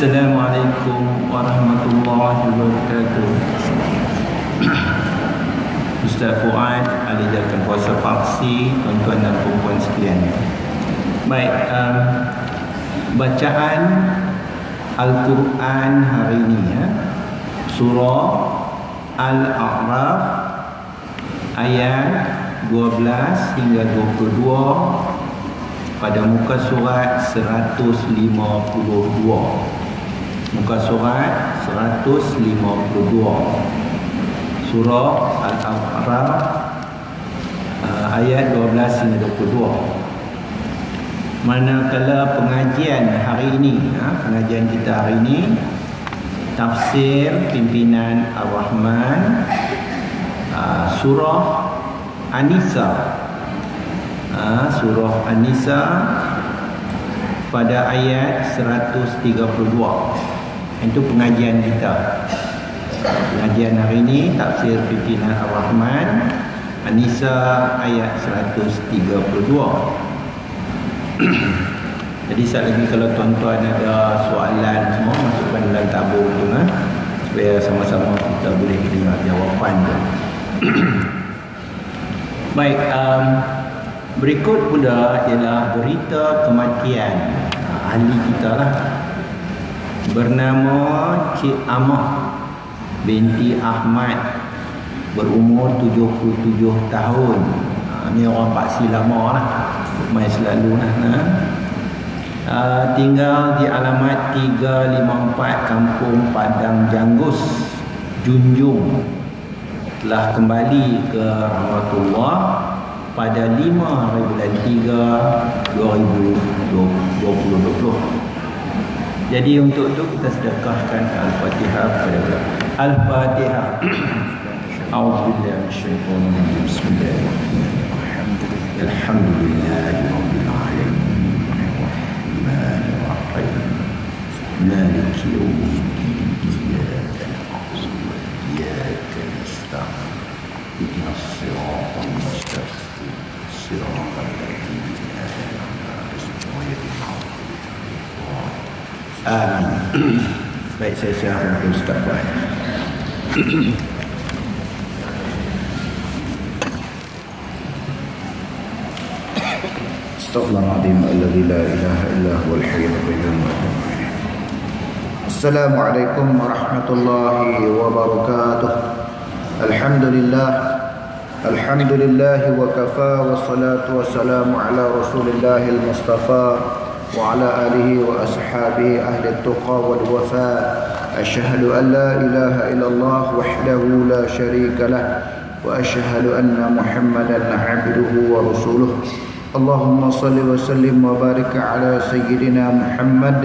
Assalamualaikum warahmatullahi wabarakatuh. Ustaz Fuad, ahli jaga kuasa paksi, tuan-tuan dan puan-puan sekalian. Baik, bacaan Al-Quran hari ini ya. Surah Al-A'raf ayat 12 hingga 22 pada muka surat 152. Muka surat 152. Surah Al-A'raf ayat 12 hingga 22. Manakala pengajian hari ini, pengajian kita hari ini, tafsir pimpinan Ar-Rahman, surah An-Nisa, surah An-Nisa pada ayat 132. Itu pengajian kita. Pengajian hari ini tafsir pimpinan Ar-Rahman, An-Nisa ayat 132. Jadi sekali lagi, kalau tuan-tuan ada soalan semua, masukkan dalam tabung tu supaya sama-sama kita boleh dengar jawapan tu. Baik, berikut pula ialah berita kematian ahli kita lah, bernama Cik Amah binti Ahmad, berumur 77 tahun. Ni orang paksi lama lah, main selalu lah. Tinggal di alamat 354 Kampung Padang Janggus, Junjung. Telah kembali ke rahmatullah pada 5 hari bulan 3 2020. Jadi untuk itu kita sedekahkan Al-Fatihah kepada Al-Fatihah. A'udzubillahi minasyaitonir rajim. Bismillahirrahmanirrahim. Alhamdulillahirabbil alamin. مالك يوم الدين إياك نعبد وإياك نستعين اهدنا الصراط المستقيم صراط الذين أنعمت عليهم. Amin. Baik, saya siapkan ke Ustaz Fuad. Astaghfirullahaladzim alladzi la ilaha illa huwal hayyul qayyum. Assalamualaikum warahmatullahi wabarakatuh. Alhamdulillah wa kafa, wassalatu wassalamu ala rasulillahil mustafa wa ala alihi wa ashabihi ahli tuqa wal wafa. Asyhadu an la ilaha illallah wahdahu la syarika lah, wa asyhadu anna Muhammadan abduhu wa rasuluh. Allahumma salli wa sallim wa barik ala sayyidina Muhammad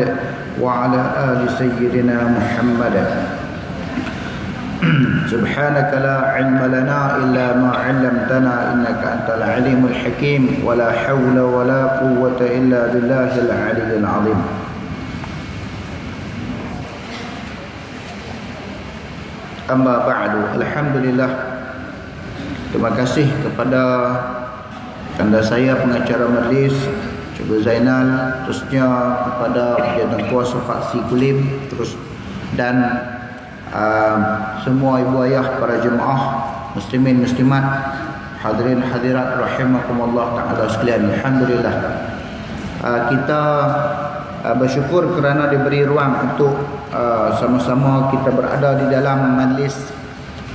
wa ala ali sayyidina Muhammad. Subhanaka la ilma lana illa ma 'allamtana innaka antal alimul hakim, wa la hawla wa la quwwata illa billahil aliyyil azim. Amma ba'du. Alhamdulillah, terima kasih kepada anda saya pengacara majlis Cikgu Zainal, terusnya kepada Jabatan Kuasa Paksi Kulim, terus dan semua ibu ayah, para jemaah muslimin muslimat, hadirin hadirat rahimakumullah taala sekalian. Alhamdulillah, kita bersyukur kerana diberi ruang untuk sama-sama kita berada di dalam majlis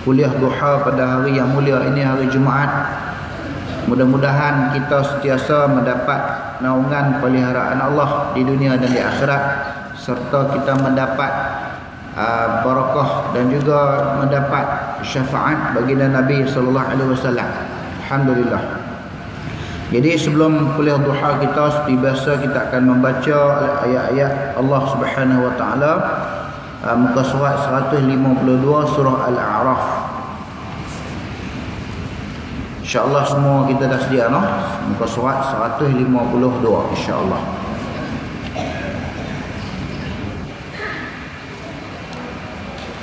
kuliah duha pada hari yang mulia ini, hari Jumaat. Mudah-mudahan kita sentiasa mendapat naungan peliharaan Allah di dunia dan di akhirat, serta kita mendapat barakah dan juga mendapat syafaat baginda Nabi sallallahu alaihi wasallam. Alhamdulillah. Jadi sebelum kuliah duha kita, seperti biasa kita akan membaca ayat-ayat Allah Subhanahu wa taala, muka surat 152 surah Al-A'raf. InsyaAllah semua kita dah sedia, no? Muka surat 152 insyaAllah.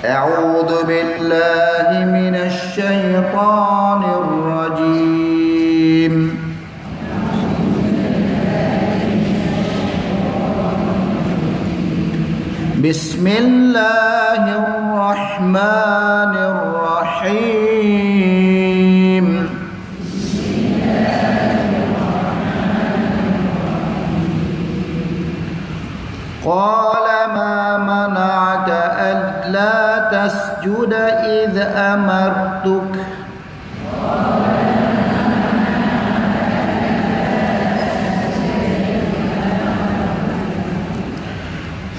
A'udhu billahi minasy syaithanir rajim. بسم Bismillahirrahmanirrahim. Qala ma mana'aka alla tasjuda idh amartuk.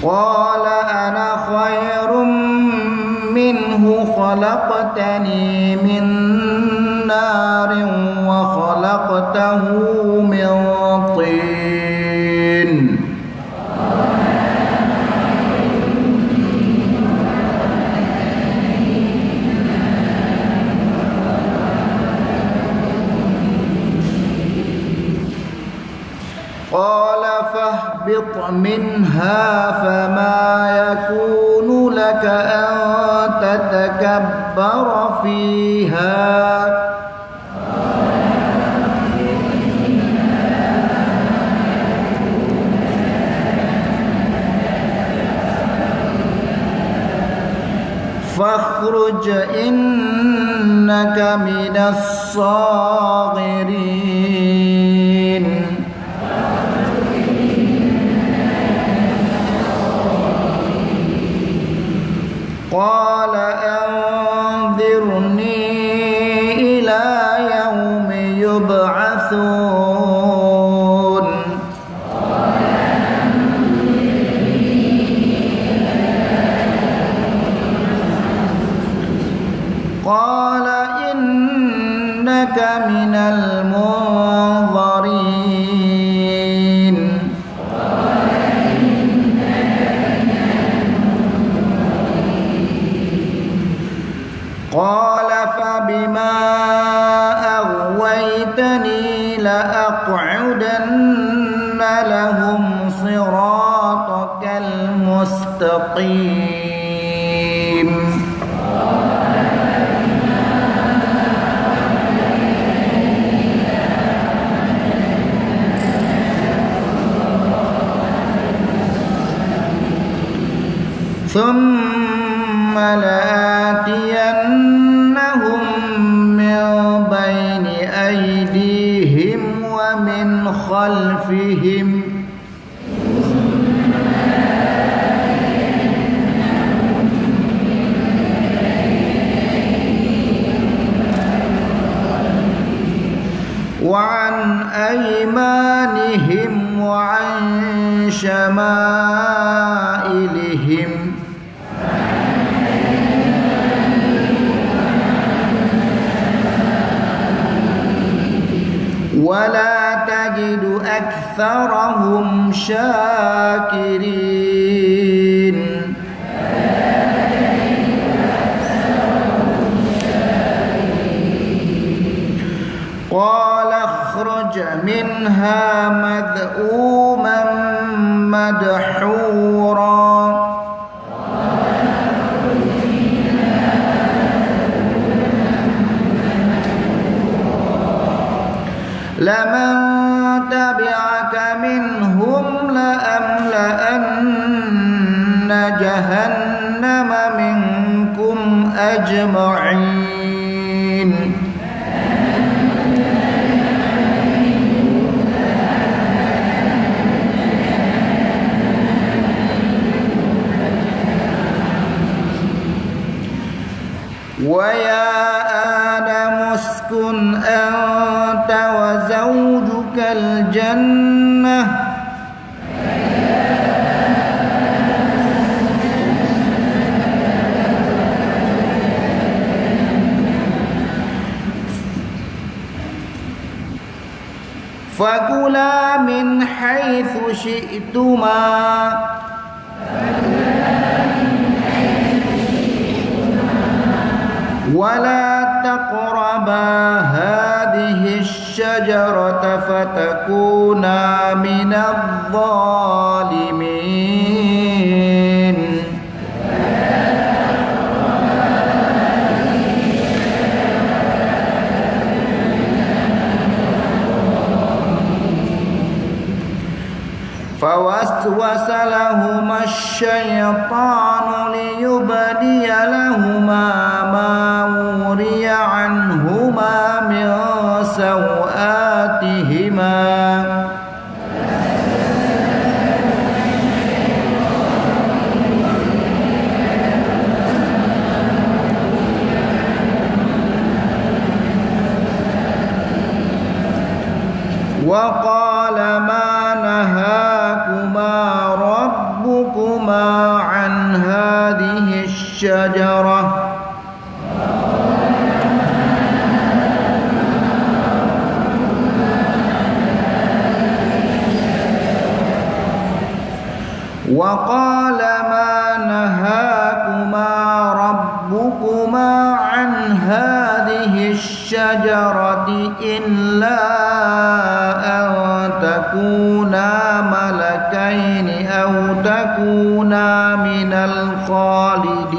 Qala ana khairum minhu khalaqtani min narin wa khalaqtahu min tin. Qala fahbit minha fama yakunu laka an tatakabbara fiha fakhruj innaka minas saghirin. Qala anzirni ila yaumi yub'atsun. Qala innaka minal munzirin. Qala fabima aghwaytani la'aq'udanna lahum siratakal mustaqim. ثم لآتينهم من بين أيديهم ومن خلفهم وعن أيمانهم وعن شمائلهم ولا تجد أكثرهم شاكرين. قال اخرج منها مذءوما مدحورا لمن تبعك منهم لأملأن جهنم منكم أجمعين. ويا آدم اسكن أنت وزوجك الجنة فكلا من حيث شئتما ولا تقربا هذه الشجرة فتكونا من الظالمين. فوسط فوسوس لهما الشيطان ليبدي لهما ما وري عنهما من سوآتهما وقال ما نهاكما ربكما عن هذه الشجرة وقال ما نهاكما ربكما عن هذه الشجرة إلا أن تكونا ملكين أو تكونا من الخالدين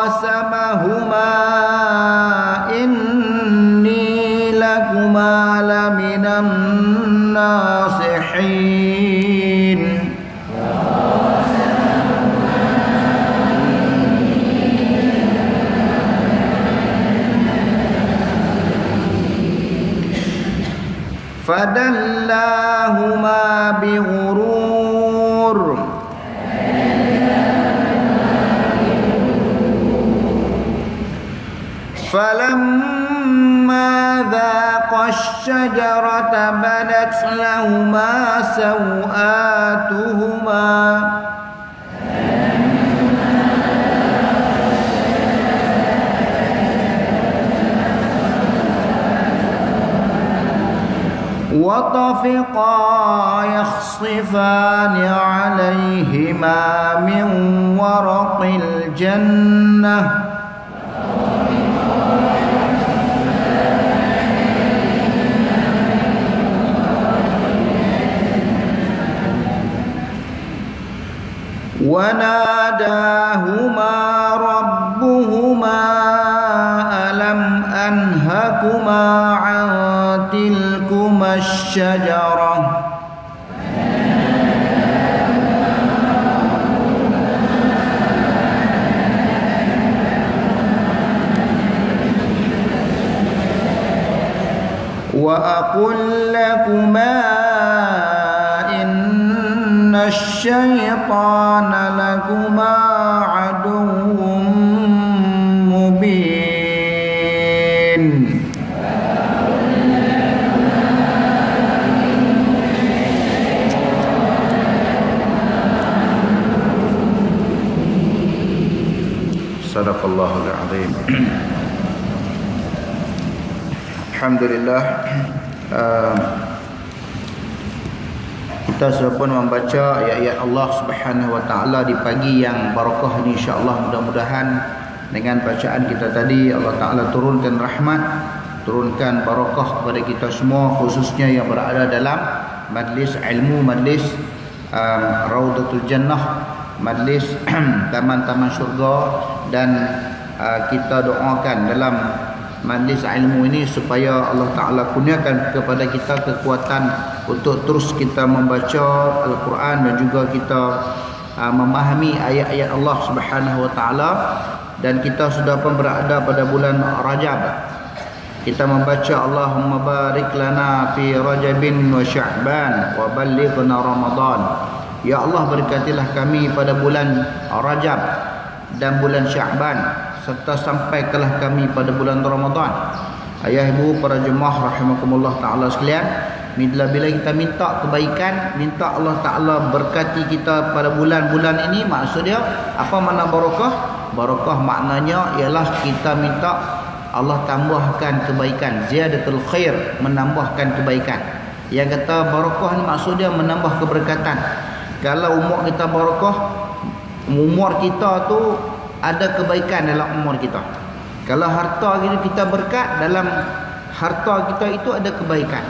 وقاسمهما إني لكما لمن الناصحين فدلاهما بغرور فلما ذاقا الشجرة بدت لهما سوآتهما وطفقا يخصفان عليهما من ورق الجنة وناداهما ربهما ألم أنهكما عن تلكما الشجرة وأقل لكما إن الشيطان لكما عدو مبين صدق الله العظيم. Alhamdulillah, kita sudah pun membaca ayat-ayat Allah Subhanahu wa taala di pagi yang barakah ini, insya-Allah. Mudah-mudahan dengan bacaan kita tadi Allah taala turunkan rahmat, turunkan barakah kepada kita semua, khususnya yang berada dalam majlis ilmu, majlis Raudatul Jannah, majlis taman-taman syurga. Dan kita doakan dalam majlis ilmu ini supaya Allah Ta'ala kurniakan kepada kita kekuatan untuk terus kita membaca Al-Quran dan juga kita memahami ayat-ayat Allah Subhanahu wa Ta'ala. Dan kita sudah pun berada pada bulan Rajab. Kita membaca Allahumma barik lana fi Rajabin wa Sya'ban wa ballighna Ramadan. Ya Allah, berkatilah kami pada bulan Rajab dan bulan Sya'ban, serta sampaikanlah kami pada bulan Ramadan. Ayah ibu para jemaah rahimakumullah taala sekalian, bila kita minta kebaikan, minta Allah Taala berkati kita pada bulan-bulan ini, maksudnya apa makna barakah? Barakah maknanya ialah kita minta Allah tambahkan kebaikan, ziyadatul khair, menambahkan kebaikan. Yang kata barakah ni maksudnya menambah keberkatan. Kalau umur kita barakah, umur kita tu ada kebaikan dalam umur kita. Kalau harta kita berkat dalam harta kita itu ada kebaikan.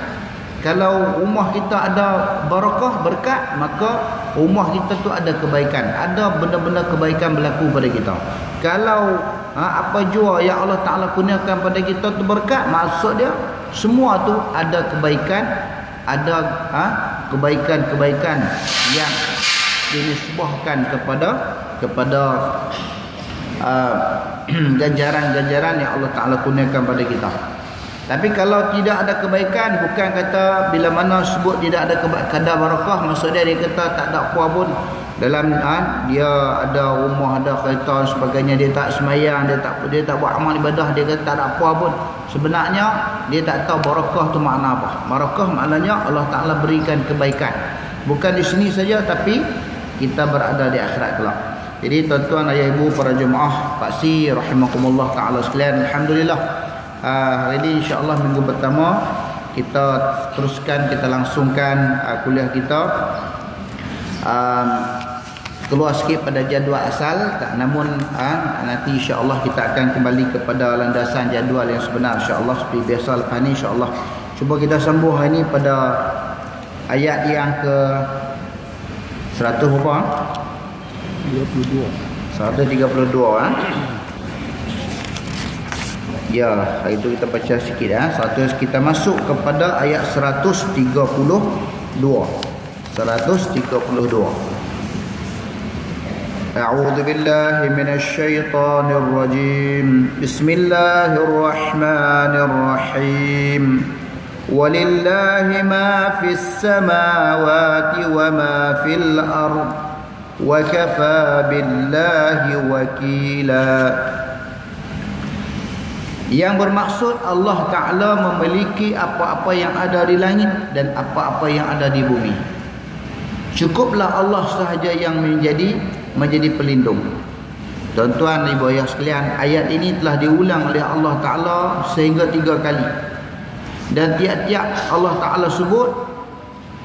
Kalau rumah kita ada barakah, berkat, maka rumah kita tu ada kebaikan. Ada benda-benda kebaikan berlaku pada kita. Kalau apa jua yang Allah Ta'ala kurniakan pada kita tu berkat, maksud dia semua tu ada kebaikan. Ada kebaikan-kebaikan yang dinisbahkan kepada ganjaran-ganjaran yang Allah Ta'ala kurniakan pada kita. Tapi kalau tidak ada kebaikan, bukan kata bila mana sebut tidak ada kadar barakah, maksudnya dia kata tak ada apa pun dalam dia ada rumah, ada kereta dan sebagainya, dia tak semayang, dia tak buat amal ibadah, dia kata tak ada apa pun. Sebenarnya dia tak tahu barakah tu makna apa. Barakah maknanya Allah Ta'ala berikan kebaikan, bukan di sini saja, tapi kita berada di akhirat kelak. Jadi tuan-tuan, ayah ibu, para jemaah paksi rahimakumullah ta'ala sekalian, alhamdulillah, hari ini insya-Allah minggu pertama kita teruskan, kita langsungkan kuliah kita. Keluar sikit pada jadual asal, namun nanti insya-Allah kita akan kembali kepada landasan jadual yang sebenar insya-Allah seperti biasa. Lepas ni insya-Allah cuba kita sambung hari ini pada ayat yang ke 100 berapa? 32. 132 Ya, hari itu kita baca sikit 100, kita masuk kepada ayat 132. 132. A'udzu billahi minasy syaithanir rajim. Bismillahirrahmanirrahim. Walillahi ma fis samawati wa ma fil ard wa kafa billahi wakila. Yang bermaksud Allah Ta'ala memiliki apa-apa yang ada di langit dan apa-apa yang ada di bumi. Cukuplah Allah sahaja yang menjadi pelindung. Tuan-tuan, ibu ayah sekalian, ayat ini telah diulang oleh Allah Ta'ala sehingga 3 kali. Dan tiap-tiap Allah Ta'ala sebut,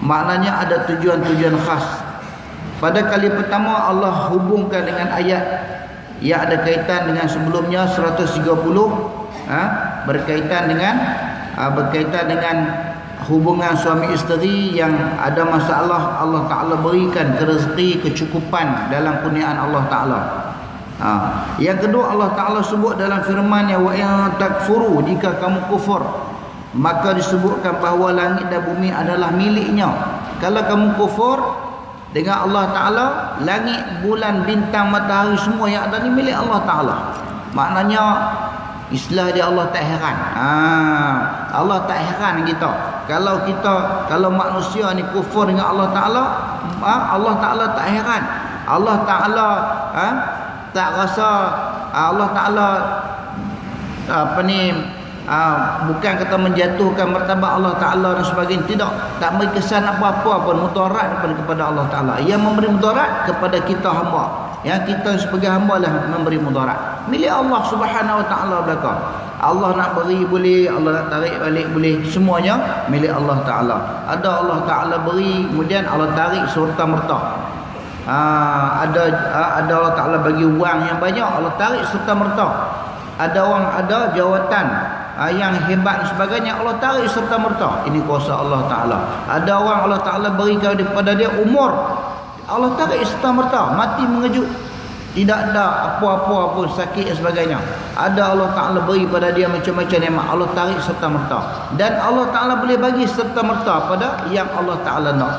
maknanya ada tujuan-tujuan khas. Pada kali pertama Allah hubungkan dengan ayat yang ada kaitan dengan sebelumnya 130, berkaitan dengan hubungan suami isteri yang ada masalah. Allah Ta'ala berikan rezeki, kecukupan dalam kurniaan Allah Ta'ala. Yang kedua, Allah Ta'ala sebut dalam firman-Nya, wa in takfuru, jika kamu kufur, maka disebutkan bahawa langit dan bumi adalah miliknya. Kalau kamu kufur dengan Allah Ta'ala, langit, bulan, bintang, matahari, semua yang ada ni milik Allah Ta'ala. Maknanya istilah dia Allah tak heran. Allah tak heran kita. Kalau manusia ni kufur dengan Allah Ta'ala, Allah Ta'ala tak heran. Allah Ta'ala tak rasa Allah Ta'ala bukan kata menjatuhkan martabat Allah Ta'ala dan sebagainya. Tidak, tak beri kesan apa-apa pun mudarat kepada Allah Ta'ala. Yang memberi mudarat kepada kita hamba, yang kita sebagai hamba lah memberi mudarat. Milik Allah Subhanahu Wa Ta'ala belakang. Allah nak beri boleh, Allah nak tarik balik boleh, semuanya milik Allah Ta'ala. Ada Allah Ta'ala beri, kemudian Allah tarik serta merta. Ada Allah Ta'ala bagi wang yang banyak, Allah tarik serta merta. Ada orang ada jawatan yang hebat dan sebagainya, Allah tarik serta merta. Ini kuasa Allah Ta'ala. Ada orang Allah Ta'ala berikan kepada dia umur, Allah tarik serta merta, mati mengejut, tidak ada apa-apa pun, sakit dan sebagainya. Ada Allah Ta'ala beri pada dia macam-macam nikmat, Allah tarik serta merta. Dan Allah Ta'ala boleh bagi serta merta pada yang Allah Ta'ala nak.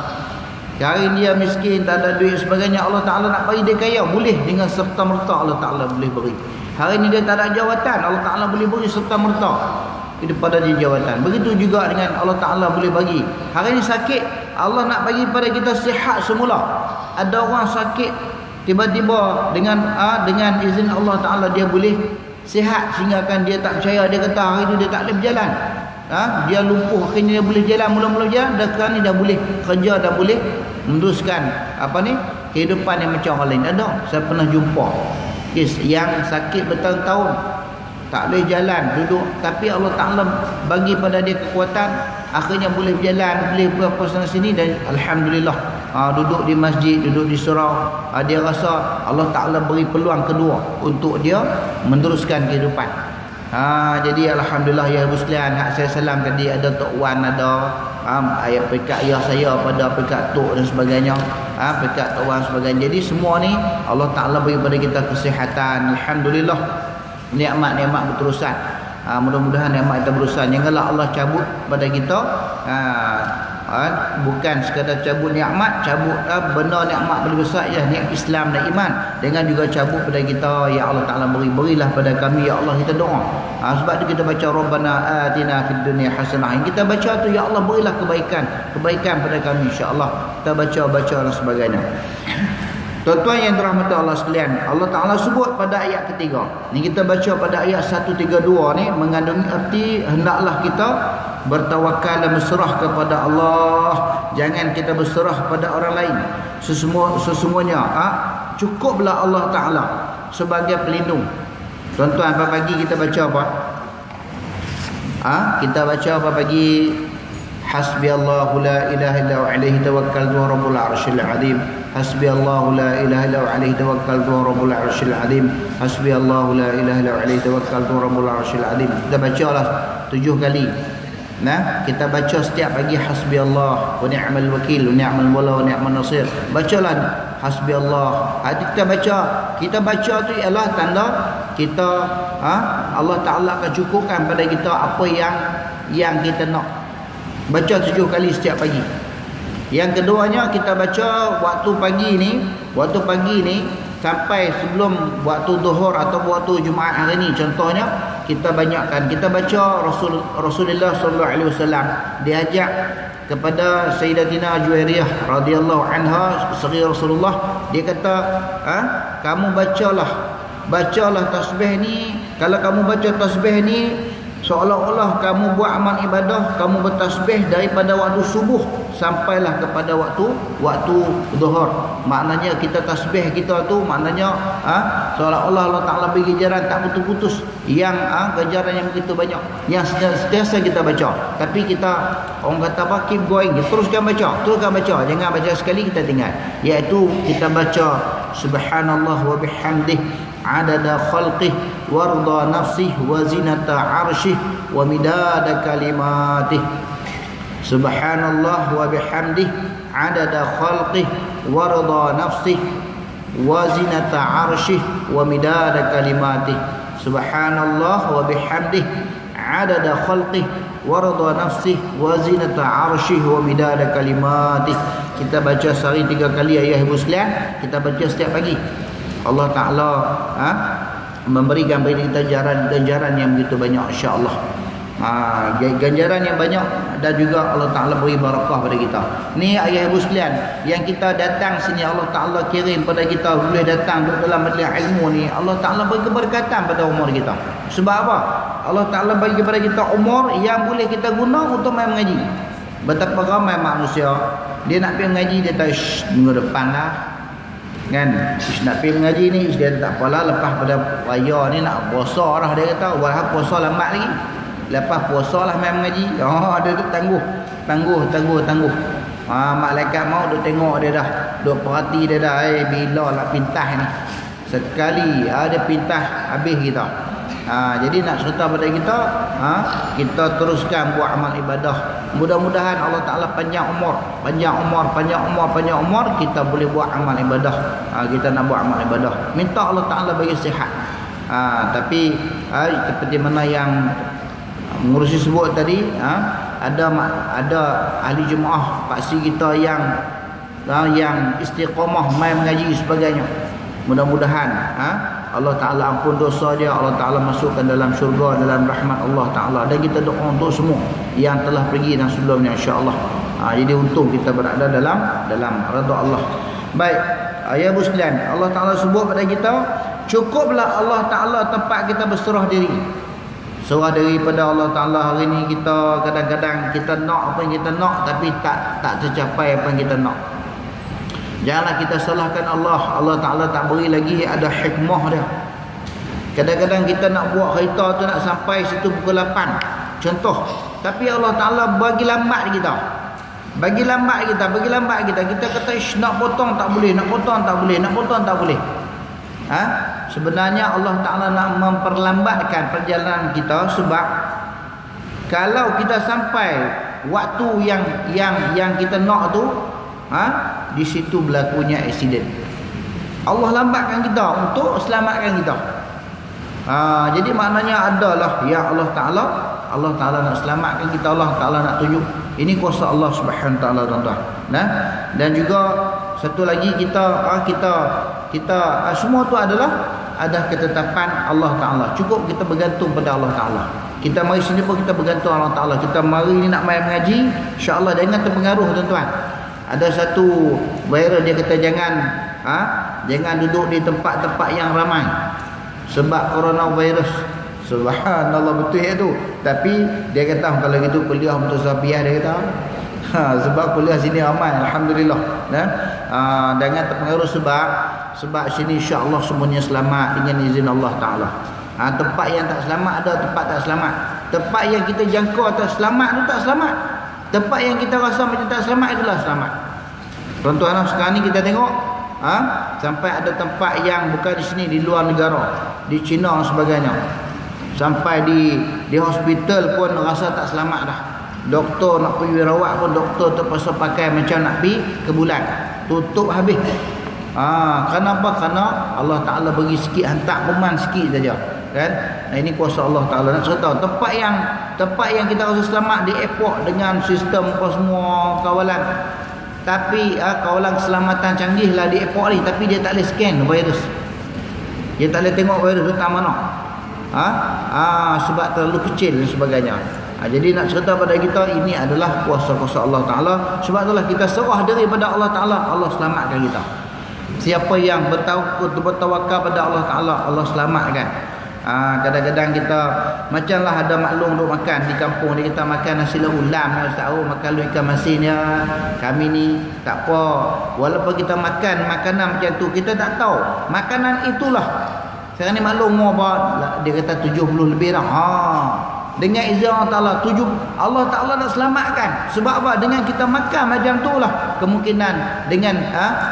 Hari dia miskin, tak ada duit sebagainya, Allah Ta'ala nak bagi dia kaya, boleh dengan serta merta Allah Ta'ala boleh beri. Hari ini dia tak ada jawatan, Allah Ta'ala boleh beri serta merta kepada dia jawatan. Begitu juga dengan Allah Ta'ala boleh bagi. Hari ini sakit, Allah nak bagi pada kita sihat semula. Ada orang sakit, tiba-tiba dengan izin Allah Ta'ala dia boleh sihat, sehingga kan dia tak percaya, dia kata hari itu dia tak boleh berjalan. Dia lumpuh, akhirnya dia boleh jalan, mula-mula jalan, dan sekarang ni dah boleh kerja, dah boleh meneruskan kehidupan yang macam orang lain. Ada, saya pernah jumpa kes yang sakit bertahun-tahun, tak boleh jalan, duduk, tapi Allah Ta'ala bagi pada dia kekuatan, akhirnya boleh berjalan, boleh berapa sana sini, dan alhamdulillah duduk di masjid, duduk di surau. Dia rasa Allah Ta'ala beri peluang kedua untuk dia meneruskan kehidupan. Jadi alhamdulillah ya ibu sekalian, hak saya salam tadi ada Tok Wan, ada ayat pekat ayah saya pada pekat Tok dan sebagainya, pekat Tok Wan sebagainya. Jadi semua ni Allah Taala beri kepada kita kesihatan, alhamdulillah. Nikmat-nikmat berterusan. Mudah-mudahan nikmat kita berusan. Janganlah Allah cabut pada kita. Bukan sekadar cabut nikmat, cabut benda nikmat paling besar ya nikmat Islam dan iman, dengan juga cabut pada kita. Ya Allah Taala berilah pada kami ya Allah, kita doa. Sebab tu kita baca Rabbana atina fid dunya hasanah. Yang kita baca tu ya Allah berilah kebaikan pada kami insya-Allah. Kita baca dan sebagainya. Tuan-tuan yang dirahmati Allah sekalian, Allah Ta'ala sebut pada ayat ketiga. Ni kita baca pada ayat 132 ni mengandungi arti hendaklah kita bertawakal dan berserah kepada Allah. Jangan kita berserah pada orang lain. Sesungguhnya cukuplah Allah Ta'ala sebagai pelindung. Tuan-tuan, pagi kita baca apa? Kita baca apa pagi? Hasbiyallahu la ilaha illa huwa alaihi tawakkaltu wa rabbul arsyil azim. Hasbiyallahu la ilaha illa huwa alaihi tawakkaltu wa rabbul arsyil azim. Hasbiyallahu la ilaha illa huwa alaihi tawakkaltu wa rabbul arsyil azim. Kita bacalah 7 kali. Kita baca setiap pagi hasbiyallah wa ni'mal wakil wa ni'mal mawla wa ni'man nasir. Bacalah hasbiyallah. Kita baca tu ialah tanda kita Allah Taala akan cukupkan pada kita apa yang kita nak. Baca 7 kali setiap pagi. Yang keduanya kita baca waktu pagi ni sampai sebelum waktu zuhur atau waktu Jumaat hari ni. Contohnya kita banyakkan, kita baca Rasulullah sallallahu alaihi wasallam diajak kepada Sayyidatina Juwairiyah radhiyallahu anha, isteri Rasulullah. Dia kata, kamu bacalah tasbih ni. Kalau kamu baca tasbih ni seolah-olah kamu buat amal ibadah, kamu bertasbih daripada waktu subuh sampailah kepada waktu zuhur. Maknanya kita tasbih kita tu maknanya seolah-olah Allah Taala bagi ganjaran tak putus-putus, yang ganjaran yang begitu banyak, yang sentiasa kita baca. Tapi kita orang kata apa, keep going, teruskan baca, jangan baca sekali kita tinggal. Iaitu kita baca subhanallah wa bihamdih adada khalqih warda nafsih wa zinata arshih wa midada kalimatih. Subhanallah wa bihamdih adada khalqih warda nafsih wa zinata arshih wa midada kalimatih. Subhanallah wa bihamdih adada khalqih warda nafsih wa zinata arshih wa midada kalimatih. Kita baca sehari 3 kali ayah ibu sekalian. Kita baca setiap pagi. Allah Ta'ala memberikan kepada kita ganjaran yang begitu banyak, insya-Allah. Ganjaran yang banyak, dan juga Allah Ta'ala beri barakah pada kita. Ni ayah ibu sekalian, yang kita datang sini Allah Ta'ala kirim pada kita, boleh datang duduk dalam majlis ilmu ni. Allah Ta'ala beri keberkatan pada umur kita. Sebab apa? Allah Ta'ala bagi kepada kita umur yang boleh kita guna untuk main mengaji. Betapa ramai manusia dia nak pergi mengaji, dia tahu minggu depan lah kan, nak pergi mengaji ni dia tak apalah, lepas pada raya ni nak puasa lah, dia kata walaupun puasa lambat lagi, lepas puasa lah main mengaji. Dia duduk tangguh. Malaikat mau duduk tengok dia dah, duduk perhati dia dah, bila lah pintah ni, sekali dia pintah habis kita. Jadi nak cerita pada kita, kita teruskan buat amal ibadah. Mudah-mudahan Allah Ta'ala panjang umur, kita boleh buat amal ibadah. Kita nak buat amal ibadah, minta Allah Ta'ala bagi sihat. Tapi seperti mana yang mengurusi sebut tadi, ada ahli jemaah paksi kita yang istiqamah main mengaji sebagainya. Mudah-mudahan Allah Ta'ala ampun dosa dia, Allah Ta'ala masukkan dalam syurga, dalam rahmat Allah Ta'ala. Dan kita doa untuk semua yang telah pergi dan sebelumnya, insya-Allah. Jadi untung kita berada dalam redha Allah. Baik, ayah ibu sekalian, Allah Ta'ala sebut pada kita, cukuplah Allah Ta'ala tempat kita berserah diri. Serah daripada Allah Ta'ala. Hari ni kita kadang-kadang kita nak apa yang kita nak, tapi tak tercapai apa yang kita nak. Janganlah kita salahkan Allah. Allah Ta'ala tak beri lagi, ada hikmah dia. Kadang-kadang kita nak buat kereta tu nak sampai situ pukul 8 contoh, tapi Allah Ta'ala bagi lambat kita. Kita kata nak potong tak boleh, Sebenarnya Allah Ta'ala nak memperlambatkan perjalanan kita, sebab kalau kita sampai waktu yang kita nak tu, di situ berlakunya aksiden. Allah lambatkan kita untuk selamatkan kita. Jadi maknanya adalah ya Allah Ta'ala nak selamatkan kita, Allah Ta'ala nak tunjuk. Ini kuasa Allah Subhanahu Wa Ta'ala, tuan-tuan. Dan juga satu lagi, kita semua tu ada ketetapan Allah Ta'ala. Cukup kita bergantung pada Allah Ta'ala. Kita mari sini pun kita bergantung Allah Ta'ala. Kita mari ni nak main mengaji, insya-Allah jangan terpengaruh, tuan-tuan. Ada satu viral dia kata jangan duduk di tempat-tempat yang ramai sebab coronavirus. Subhanallah, betul ya tu. Tapi dia kata kalau gitu kuliah untuk safiah, dia kata. Sebab kuliah sini ramai, alhamdulillah. Jangan terpengaruh sebab sini insya-Allah semuanya selamat dengan izin Allah Ta'ala. Tempat yang tak selamat ada, tempat tak selamat. Tempat yang kita jangkau tak selamat tu tak selamat. Tempat yang kita rasa macam tak selamat itulah selamat. Tuan-tuan, sekarang ni kita tengok sampai ada tempat yang bukan di sini, di luar negara, di China dan sebagainya. Sampai di hospital pun rasa tak selamat dah. Doktor nak pergi rawat pun doktor terpaksa pakai macam nak pergi ke bulan. Tutup habis. Kenapa? Kerana Allah Ta'ala bagi sikit, hantar peman sikit saja. Kan? Ini kuasa Allah Ta'ala. Nak cerita tempat yang kita rasa selamat di airport dengan sistem apa semua kawalan. Tapi kawalan keselamatan canggih lah di airport ni, tapi dia tak boleh scan virus. Dia tak boleh tengok virus tu tak mana. Sebab terlalu kecil dan sebagainya. Jadi nak cerita pada kita, ini adalah kuasa-kuasa Allah Ta'ala. Sebab itulah kita serah daripada Allah Ta'ala, Allah selamatkan kita. Siapa yang bertawakal pada Allah Ta'ala, Allah selamatkan. Kadang-kadang kita macamlah ada maklum duk makan di kampung, dia kita makan nasi ulam, tahu makan lu ikan masinnya. Kami ni tak apa, walaupun kita makan makanan macam tu, kita tak tahu makanan itulah. Sekarang ni maklum apa, dia kata 70 lebih dah. Dengan izin Allah Ta'ala, Allah Ta'ala nak selamatkan. Sebab apa? Dengan kita makan macam tu lah, kemungkinan dengan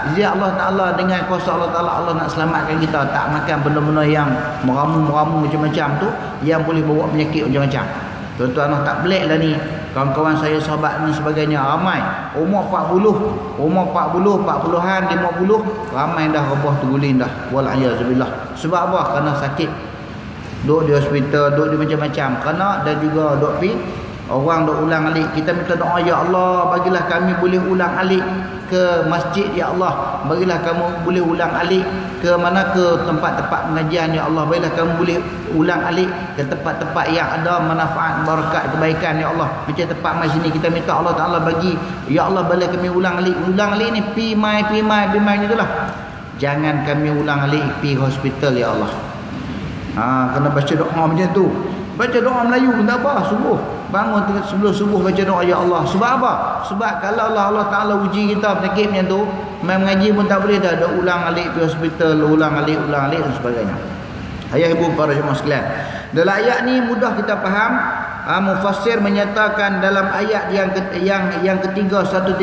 izin Allah Ta'ala, dengan kuasa Allah Ta'ala, Allah nak selamatkan kita. Tak makan benda-benda yang meramu-meramu macam-macam tu, yang boleh bawa penyakit macam-macam. Tuan-tuan, tak pelik lah ni. Kawan-kawan saya, sahabat ni sebagainya, ramai umur 40-an, 50, ramai dah rebah terguling dah. Wal'ayazubillah. Sebab apa? Kerana sakit, duduk di hospital, duduk di macam-macam. Kerana dan juga duduk pi orang duduk ulang alik. Kita minta doa, ya Allah, bagilah kami boleh ulang alik ke masjid, ya Allah. Bagilah kamu boleh ulang alik ke mana, ke tempat-tempat pengajian, ya Allah. Bagilah kamu boleh ulang alik ke tempat-tempat yang ada manfaat, barakat, kebaikan, ya Allah. Macam tempat mai sini, kita minta Allah Ta'ala bagi, ya Allah, boleh kami ulang alik. Ulang alik ni pi mai itulah. Jangan kami ulang alik pi hospital, ya Allah. Kena baca doa macam tu. Baca doa Melayu pun tak apa, subuh. Bangun sebelum subuh baca doa, ya Allah. Sebab apa? Sebab kalau Allah Ta'ala uji kita penyakit macam tu, main mengaji pun tak boleh dah. Ada ulang alik pergi hospital, ulang alik dan sebagainya. Ayah ibu para jemaah sekalian, dalam ayat ni mudah kita faham. Mufassir menyatakan dalam ayat yang ketiga 132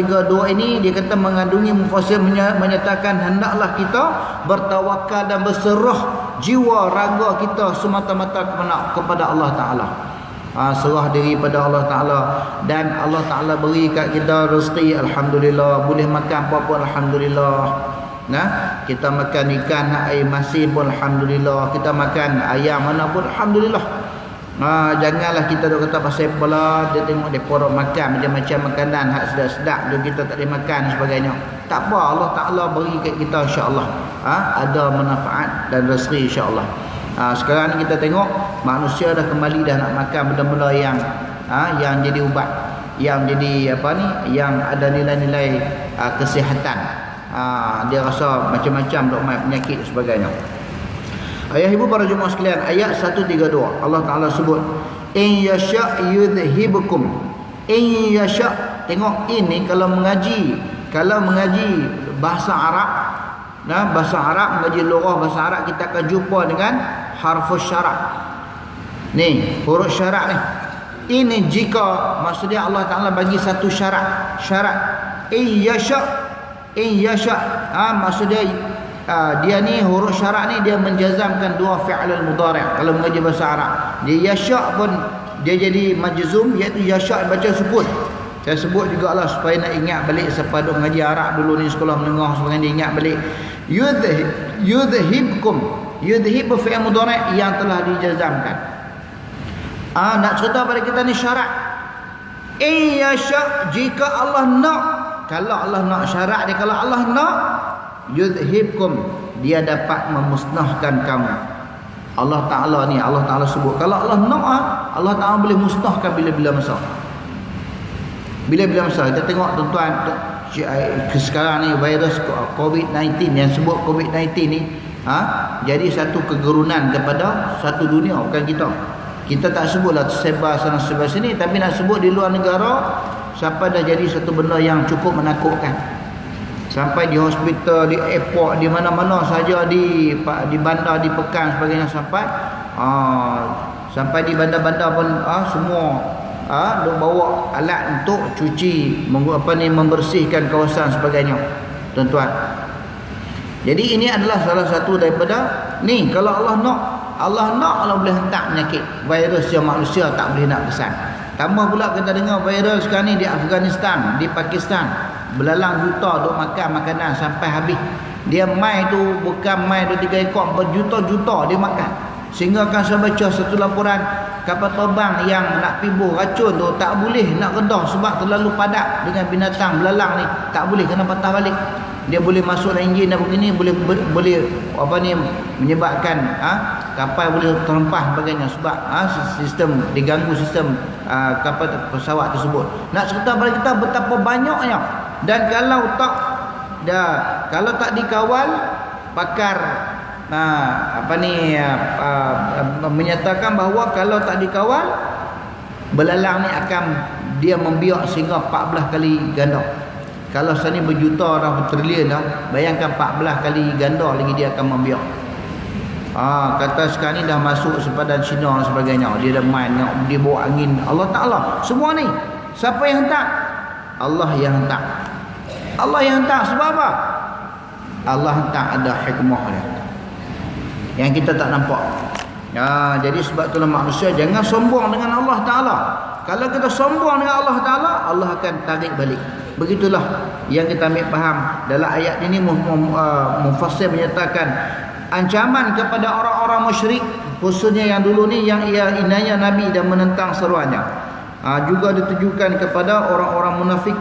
ini, dia kata mengandungi, mufassir menyatakan hendaklah kita bertawakal dan berserah jiwa raga kita semata-mata kepada Allah Ta'ala. Serah diri pada Allah Ta'ala, dan Allah Ta'ala beri kat kita rezeki, alhamdulillah. Boleh makan apa-apa, alhamdulillah. Kita makan ikan air masin pun alhamdulillah. Kita makan ayam mana pun alhamdulillah. Janganlah kita duk kata pasal pula dia tengok dia porok makan macam-macam makanan hak sedap-sedap, dia kita tak boleh makan dan sebagainya. Tak apa, Allah Ta'ala beri kat kita insya-Allah ada manfaat dan rezeki insya-Allah. Sekarang ni kita tengok manusia dah kembali dah nak makan benda-benda yang jadi ubat, yang jadi yang ada nilai-nilai kesihatan. Dia rasa macam-macam duk mai penyakit dan sebagainya. Ayah ibu para jemaah sekalian, ayat 132 Allah Ta'ala sebut in yasha' yudhibukum. In yasha', tengok ini kalau mengaji bahasa Arab, bahasa Arab, mengaji lugah bahasa Arab, kita akan jumpa dengan harfus syarat. Ni huruf syarat ni. Ini jika maksudnya Allah Ta'ala bagi satu syarat. In yasha', maksudnya dia ni huruf syarak ni dia menjazamkan dua fi'al mudhari' kalau mengaji bahasa Arab. Dia yasha' pun dia jadi majzum, iaitu yasha' baca sukun. Saya sebut juga lah supaya nak ingat balik siapa duk mengaji Arab dulu ni sekolah menengah sebagainya, ingat balik. Yudhibkum, yudhib fi'il mudhari' yang telah dijazamkan. Nak cerita pada kita ni syarat. Yasha' jika Allah nak, kalau Allah nak, syarat dia kalau Allah nak, yudhibkum, dia dapat memusnahkan kamu. Allah Ta'ala ni, Allah Ta'ala sebut kalau Allah nak, Allah Ta'ala boleh musnahkan bila-bila masa. Bila-bila masa. Kita tengok tuan-tuan, sekarang ni virus COVID-19 yang sebut COVID-19 ni jadi satu kegerunan kepada satu dunia, bukan kita. Kita tak sebutlah tersebar sana sebelah sini, tapi nak sebut di luar negara sampai dah jadi satu benda yang cukup menakutkan. Sampai di hospital, di airport, di mana-mana saja, di bandar, di pekan sebagainya, sampai di bandar-bandar pun semua duk bawa alat untuk cuci, membersihkan kawasan sebagainya, tuan-tuan. Jadi ini adalah salah satu daripada ni, kalau Allah nak, Allah boleh hentak penyakit virus yang manusia tak boleh nak kesan. Tambah pula kita dengar virus sekarang ni di Afghanistan, di Pakistan, belalang juta duk makan makanan sampai habis. Dia mai tu bukan mai 2-3 ekor, berjuta-juta dia makan. Sehingga kan saya baca satu laporan kapal terbang yang nak pibuh racun tu tak boleh nak redah sebab terlalu padat dengan binatang belalang ni, tak boleh, kena patah balik. Dia boleh masuk dalam enjin dan begini, boleh menyebabkan kapal boleh terhempas sebagainya sebab sistem diganggu, sistem kapal pesawat tersebut. Nak cerita pada kita betapa banyaknya, dan kalau tak dikawal, pakar menyatakan bahawa kalau tak dikawal, belalang ni akan dia membiak sehingga 14 kali ganda. Kalau sekarang ni berjuta dah, bertrilion dah, bayangkan 14 kali ganda lagi dia akan membiak. Kata sekarang ni dah masuk sepadan Cina dan sebagainya, dia dah main, dia bawa angin. Allah Ta'ala semua ni, siapa yang hentak? Allah yang hentak. Allah yang hentak sebab apa? Allah hentak ada hikmah dia yang kita tak nampak. Jadi sebab itulah manusia jangan sombong dengan Allah Ta'ala. Kalau kita sombong dengan Allah Ta'ala, Allah akan tarik balik. Begitulah yang kita ambil faham dalam ayat ini. Mufassir menyatakan ancaman kepada orang-orang musyrik, khususnya yang dulu ni, yang ia inaya Nabi dan menentang seruannya. Juga ditujukan kepada orang-orang munafik.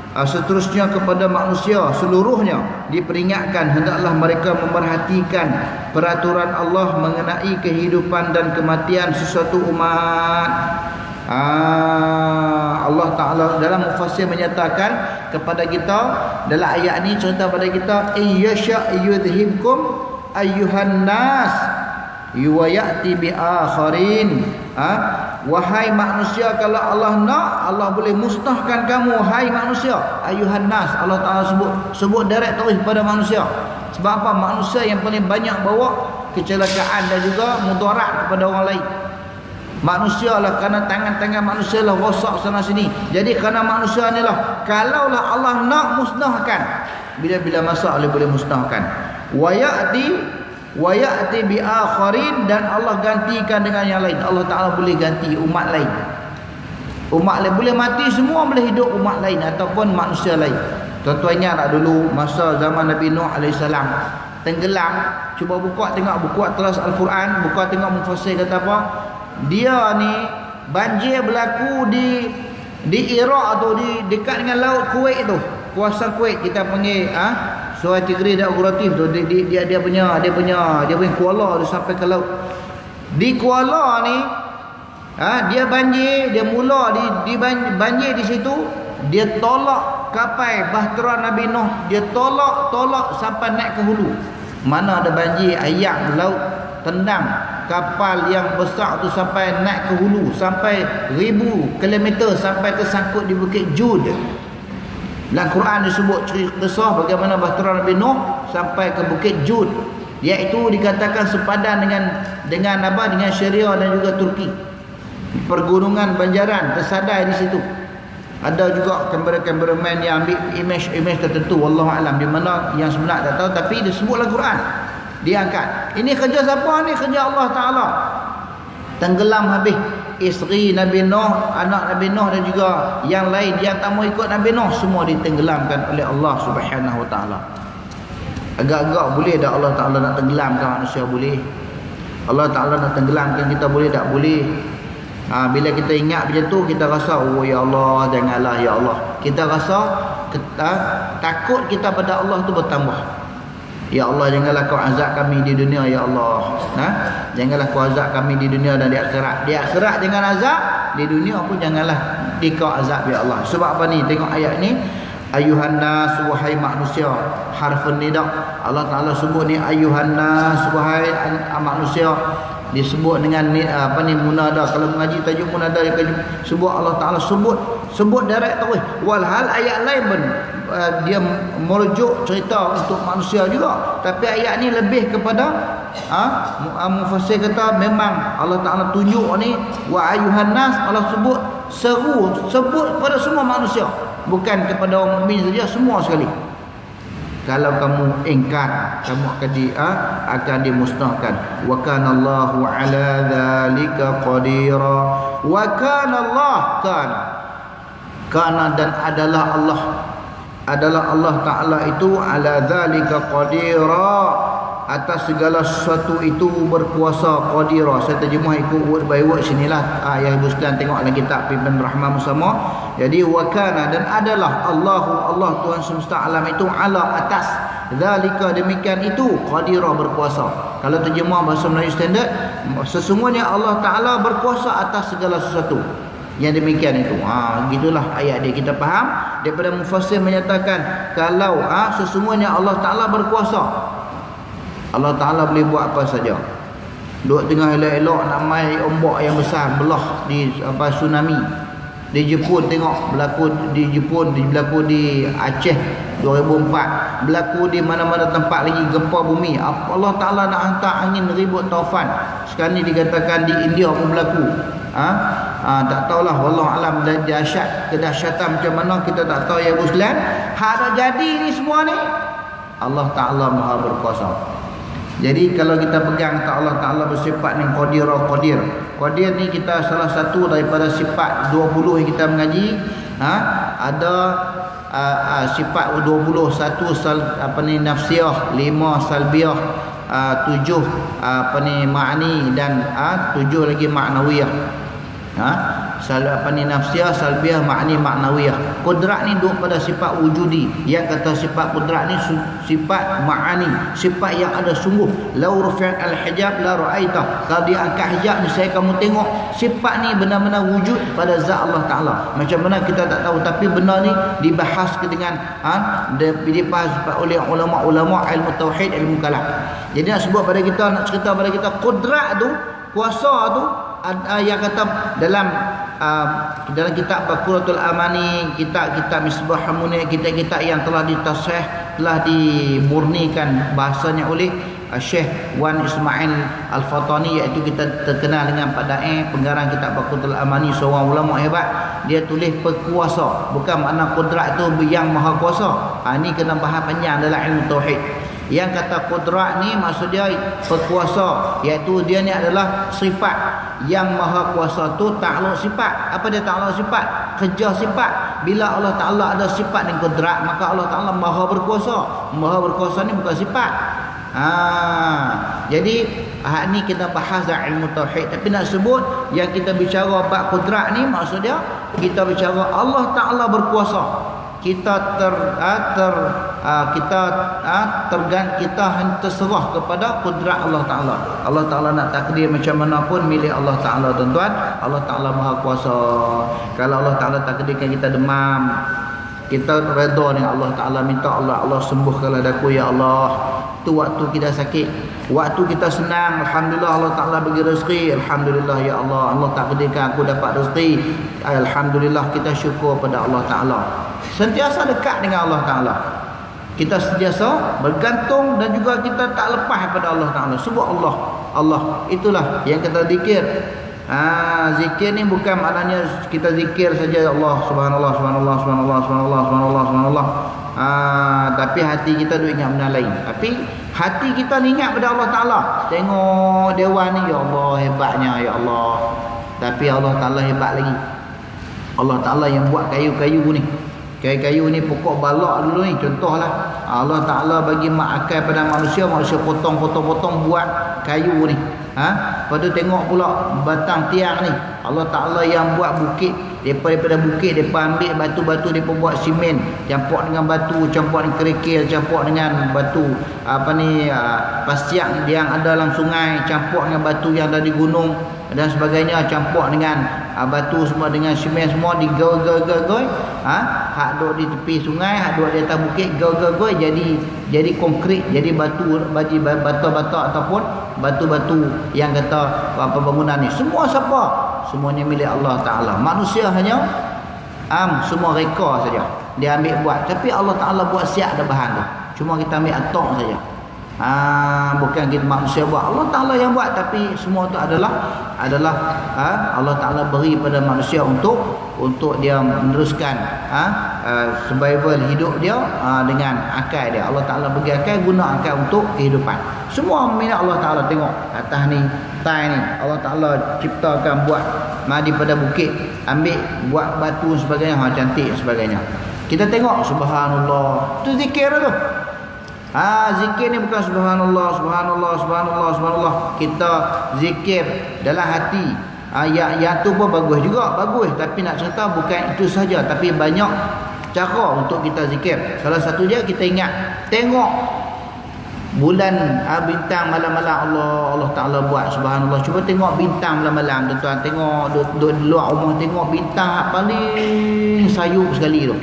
Seterusnya kepada manusia seluruhnya diperingatkan hendaklah mereka memerhatikan peraturan Allah mengenai kehidupan dan kematian sesuatu umat. Allah Ta'ala dalam mufassir menyatakan kepada kita dalam ayat ni, contoh pada kita, yasha yudhibkum ayyuhan nas wa ya'ti bi akharin. Wahai manusia, kalau Allah nak, Allah boleh musnahkan kamu. Hai manusia, ayyuhan nas, Allah Ta'ala sebut direct terus pada manusia. Sebab apa? Manusia yang paling banyak bawa kecelakaan dan juga mudarat kepada orang lain. Manusia lah, kerana tangan-tangan manusia lah rosak sana sini. Jadi kerana manusia ni lah, kalaulah Allah nak musnahkan, bila-bila masa Allah boleh musnahkan. Wa ya'ti bi akharin, dan Allah gantikan dengan yang lain. Allah Ta'ala boleh ganti umat lain. Umat lain boleh mati semua, boleh hidup umat lain ataupun manusia lain. Contohnya nak dulu masa zaman Nabi Nuh AS tenggelam, cuba buka tengok buku atlas Al-Quran, buka tengok mufassir kata apa. Dia ni banjir berlaku di Iraq tu, dekat dengan laut Kuwait tu, kawasan Kuwait kita panggil Sungai Tigris dan Eufrates tu. Dia punya kuala dia sampai ke laut. Di kuala ni dia banjir, dia mula di banjir di situ, dia tolak kapal bahtera Nabi Nuh, dia tolak sampai naik ke hulu. Mana ada banjir, ayak laut tendang kapal yang besar tu sampai naik ke hulu, sampai 1000 kilometer, sampai tersangkut di Bukit Jud. Dalam Quran disebut kisah bagaimana bahtera Nabi Nuh sampai ke Bukit Jud, iaitu dikatakan sepadan dengan Syria dan juga Turki. Pergunungan Banjaran tersadai di situ. Ada juga kameraman yang ambil image tertentu, wallahu alam, di mana yang sebenar tak tahu, tapi disebutlah Quran. Dia angkat. Ini kerja siapa ni? Kerja Allah Taala. Tenggelam habis isteri Nabi Nuh, anak Nabi Nuh dan juga yang lain yang tak mau ikut Nabi Nuh, semua ditenggelamkan oleh Allah Subhanahu Wa Taala. Agak-agak boleh tak Allah Taala nak tenggelamkan manusia? Boleh. Allah Taala nak tenggelamkan kita boleh tak? Boleh. Bila kita ingat macam tu, kita rasa, oh ya Allah, janganlah ya Allah. Kita rasa takut kita pada Allah tu bertambah. Ya Allah, janganlah kau azab kami di dunia ya Allah. Janganlah kau azab kami di dunia dan di akhirat. Di akhirat jangan azab, di dunia pun janganlah dikau azab ya Allah. Sebab apa ni? Tengok ayat ni. Ayuhan nas, wahai manusia. Harfun nida. Allah Taala sebut ni ayuhan nas, wahai manusia. Disebut dengan munada. Kalau mengaji tajuk munada, sebut Allah Taala sebut direct terus. Walhal ayat lain pun dia merujuk cerita untuk manusia juga, tapi ayat ni lebih kepada mufassir kata memang Allah Taala tunjuk ni wa ayuhan nas. Allah sebut kepada semua manusia, bukan kepada orang mukmin saja, semua sekali. Kalau kamu ingkar, kamu akan dimusnahkan. Wa kana Allahu ala dzalika qadira. Wa kana Allah kana dan adalah Allah Taala itu ala dzalika qadira, atas segala sesuatu itu berkuasa. Qadira saya terjemah ikut word by word sinilah. Ya ibu sekalian, tengok dalam kitab Pimpin Rahmah bersama. Jadi wakana dan adalah Allah Tuhan semesta alam itu ala atas zalika demikian itu qadira berkuasa. Kalau terjemah bahasa Melayu standard, sesungguhnya Allah Taala berkuasa atas segala sesuatu yang demikian itu. Gitulah ayat dia, kita faham daripada mufassir menyatakan kalau sesungguhnya Allah Taala berkuasa. Allah Taala boleh buat apa saja. Duduk tengah elok-elok nak mai ombak yang besar belah di tsunami. Di Jepun tengok berlaku, di Jepun berlaku di Aceh 2004, berlaku di mana-mana tempat lagi gempa bumi. Allah Taala nak hantar angin ribut taufan. Sekarang ni dikatakan di India pun berlaku. Tak tahulah, wallahu alam kedahsyatan macam mana kita tak tahu ya Muslim. Hak jadi ni semua ni Allah Taala Maha berkuasa. Jadi kalau kita pegang Allah Taala bersifat yang qadir. Qadir ni kita salah satu daripada sifat 20 yang kita mengaji. Ada sifat 21 nafsiyah, 5 salbiyah, 7 ma'ani dan 7 lagi ma'nawiyah. Nafsiyah, salbiyah, ma'ni, ma'nawiyah. Qudrat ni duduk pada sifat wujudi. Yang kata sifat qudrat ni sifat ma'ani, sifat yang ada sungguh. Lau rufi'at al-hijab la ra'aita. Kalau dia angkat hijab ni saya kamu tengok. Sifat ni benar-benar wujud pada zat Allah Taala. Macam mana kita tak tahu, tapi benda ni dibahas dengan dibahas oleh ulama-ulama ilmu tauhid, ilmu kalam. Jadi nak sebut pada kita, nak cerita pada kita qudrat tu, kuasa tu, yang kata dalam kitab Baqaratul Amani, kitab Misbah Harmoni, kitab-kitab yang telah ditasih, telah dimurnikan bahasanya oleh Syekh Wan Ismail Al-Fatani, iaitu kita terkenal dengan Pak Dae, pengarang kitab Baqaratul Amani, seorang ulama hebat. Dia tulis berkuasa, bukan makna qudrat itu yang maha kuasa. Ini kena bahas panjang dalam ilmu tauhid. Yang kata qudrat ni maksud dia berkuasa, iaitu dia ni adalah sifat yang maha kuasa tu ta'alluq sifat. Apa dia ta'alluq sifat? Kerja sifat. Bila Allah Taala ada sifat dan qudrat, maka Allah Taala maha berkuasa. Maha berkuasa ni bukan sifat. Jadi hak ni kita bahas dalam ilmu tauhid. Tapi nak sebut yang kita bicara bab qudrat ni, maksud dia kita bicara Allah Taala berkuasa. Kita terserah kepada kudrat Allah Taala. Allah Taala nak takdir macam mana pun milik Allah Taala, tuan-tuan. Allah Taala Maha Kuasa. Kalau Allah Taala takdirkan kita demam, kita redha dengan Allah Taala, minta Allah sembuhkanlah daku ya Allah. Tu waktu kita sakit. Waktu kita senang, alhamdulillah Allah Taala bagi rezeki, alhamdulillah ya Allah. Allah takdirkan aku dapat rezeki, alhamdulillah, kita syukur pada Allah Taala. Sentiasa dekat dengan Allah Ta'ala. Kita sentiasa bergantung dan juga kita tak lepas pada Allah Ta'ala. Sebut Allah. Itulah yang kita zikir. Zikir ni bukan maknanya kita zikir saja Allah subhanallah subhanallah subhanallah subhanallah subhanallah subhanallah. Tapi hati kita duk ingat benda lain. Tapi hati kita ni ingat pada Allah Taala. Tengok dewan ni, ya Allah hebatnya ya Allah. Tapi Allah Taala hebat lagi. Allah Taala yang buat kayu-kayu ni. Kayu-kayu ni pokok balak dulu ni, contohlah. Allah Taala bagi akal pada manusia, manusia potong-potong-potong buat kayu ni. Lepas tu tengok pula batang tiang ni. Allah Taala yang buat bukit. Daripada bukit depa ambil batu-batu, depa buat simen, campur dengan batu, campur dengan kerikil, campur dengan batu pasir yang ada dalam sungai, campur dengan batu yang ada di gunung dan sebagainya, campur dengan batu semua dengan simen semua digoi-goi. Hak duk di tepi sungai, hak duk di atas bukit, goi-goi jadi konkrit, jadi batu-batu ataupun batu-batu yang kata bangunan ni. Semua siapa? Semuanya milik Allah Ta'ala. Manusia hanya semua reka saja dia ambil buat. Tapi Allah Ta'ala buat siap dah bahan tu. Cuma kita ambil atok saja. Bukan kita manusia buat, Allah Ta'ala yang buat. Tapi semua tu adalah Allah Ta'ala beri pada manusia untuk dia meneruskan survival hidup dia dengan akal dia. Allah Ta'ala bagi akal, guna akal untuk kehidupan. Semua milik Allah Ta'ala. Tengok atas ni, tai ni, Allah Ta'ala ciptakan, buat madi pada bukit, ambil buat batu sebagainya, cantik sebagainya. Kita tengok subhanallah, tu zikir tu. Zikir ni bukan subhanallah subhanallah subhanallah subhanallah. Kita zikir dalam hati. Yang tu pun bagus juga, bagus. Tapi nak cerita bukan itu saja, tapi banyak cara untuk kita zikir. Salah satu dia kita ingat, tengok bulan bintang malam-malam Allah Ta'ala buat subhanallah. Cuba tengok bintang malam-malam tuan-tuan. Tengok duduk luar rumah, tengok bintang paling sayup sekali tu.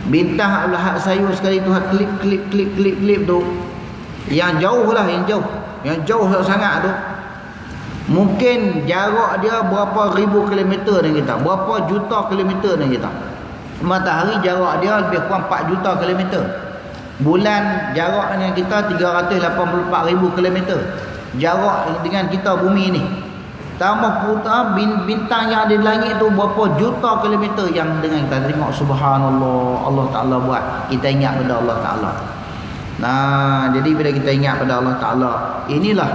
Bintang hak sayur sekali tu, hak klip tu. Yang jauh lah, yang jauh sangat tu. Mungkin jarak dia berapa ribu kilometer dengan kita, berapa juta kilometer dengan kita. Matahari jarak dia lebih kurang 4 juta kilometer. Bulan jarak dengan kita 384,000 kilometer. Jarak dengan kita bumi ni. Tambah bintang yang ada di langit tu berapa juta kilometer yang dengan kita. Tengok subhanallah, Allah Ta'ala buat. Kita ingat pada Allah Ta'ala. Jadi bila kita ingat pada Allah Ta'ala, inilah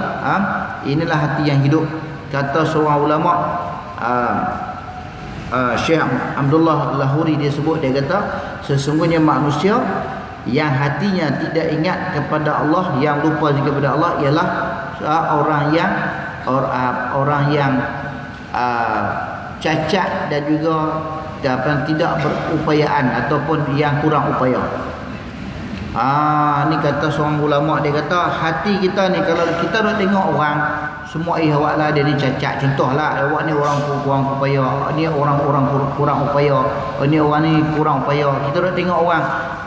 hati yang hidup. Kata seorang ulama, Syekh Abdullah Lahori, dia sebut, dia kata sesungguhnya manusia yang hatinya tidak ingat kepada Allah, yang lupa kepada Allah, ialah orang yang cacat dan juga tidak berupayaan ataupun yang kurang upaya. Ni kata seorang ulama, dia kata hati kita ni, kalau kita nak tengok orang semua, awak lah dia ni cacat, contohlah awak ni orang kurang upaya, ni orang kurang upaya, ni orang ni kurang upaya. Kita nak tengok orang,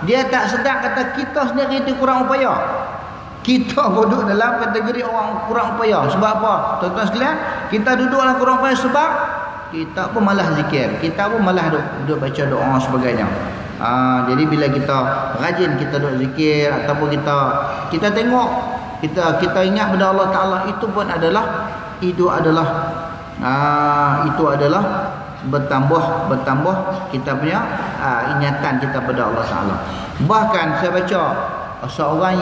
dia tak sedar kata kita sendiri itu kurang upaya. Kita duduk dalam kategori orang kurang upaya. Sebab apa? Tuan-tuan sekalian, kita duduk dalam kurang upaya sebab kita pun malas zikir, kita pun malas duduk baca doa sebagainya. Jadi bila kita rajin kita duduk zikir, ataupun kita tengok, kita ingat pada Allah Ta'ala, itu adalah bertambah kita punya ingatan kita pada Allah Ta'ala. Bahkan saya baca seorang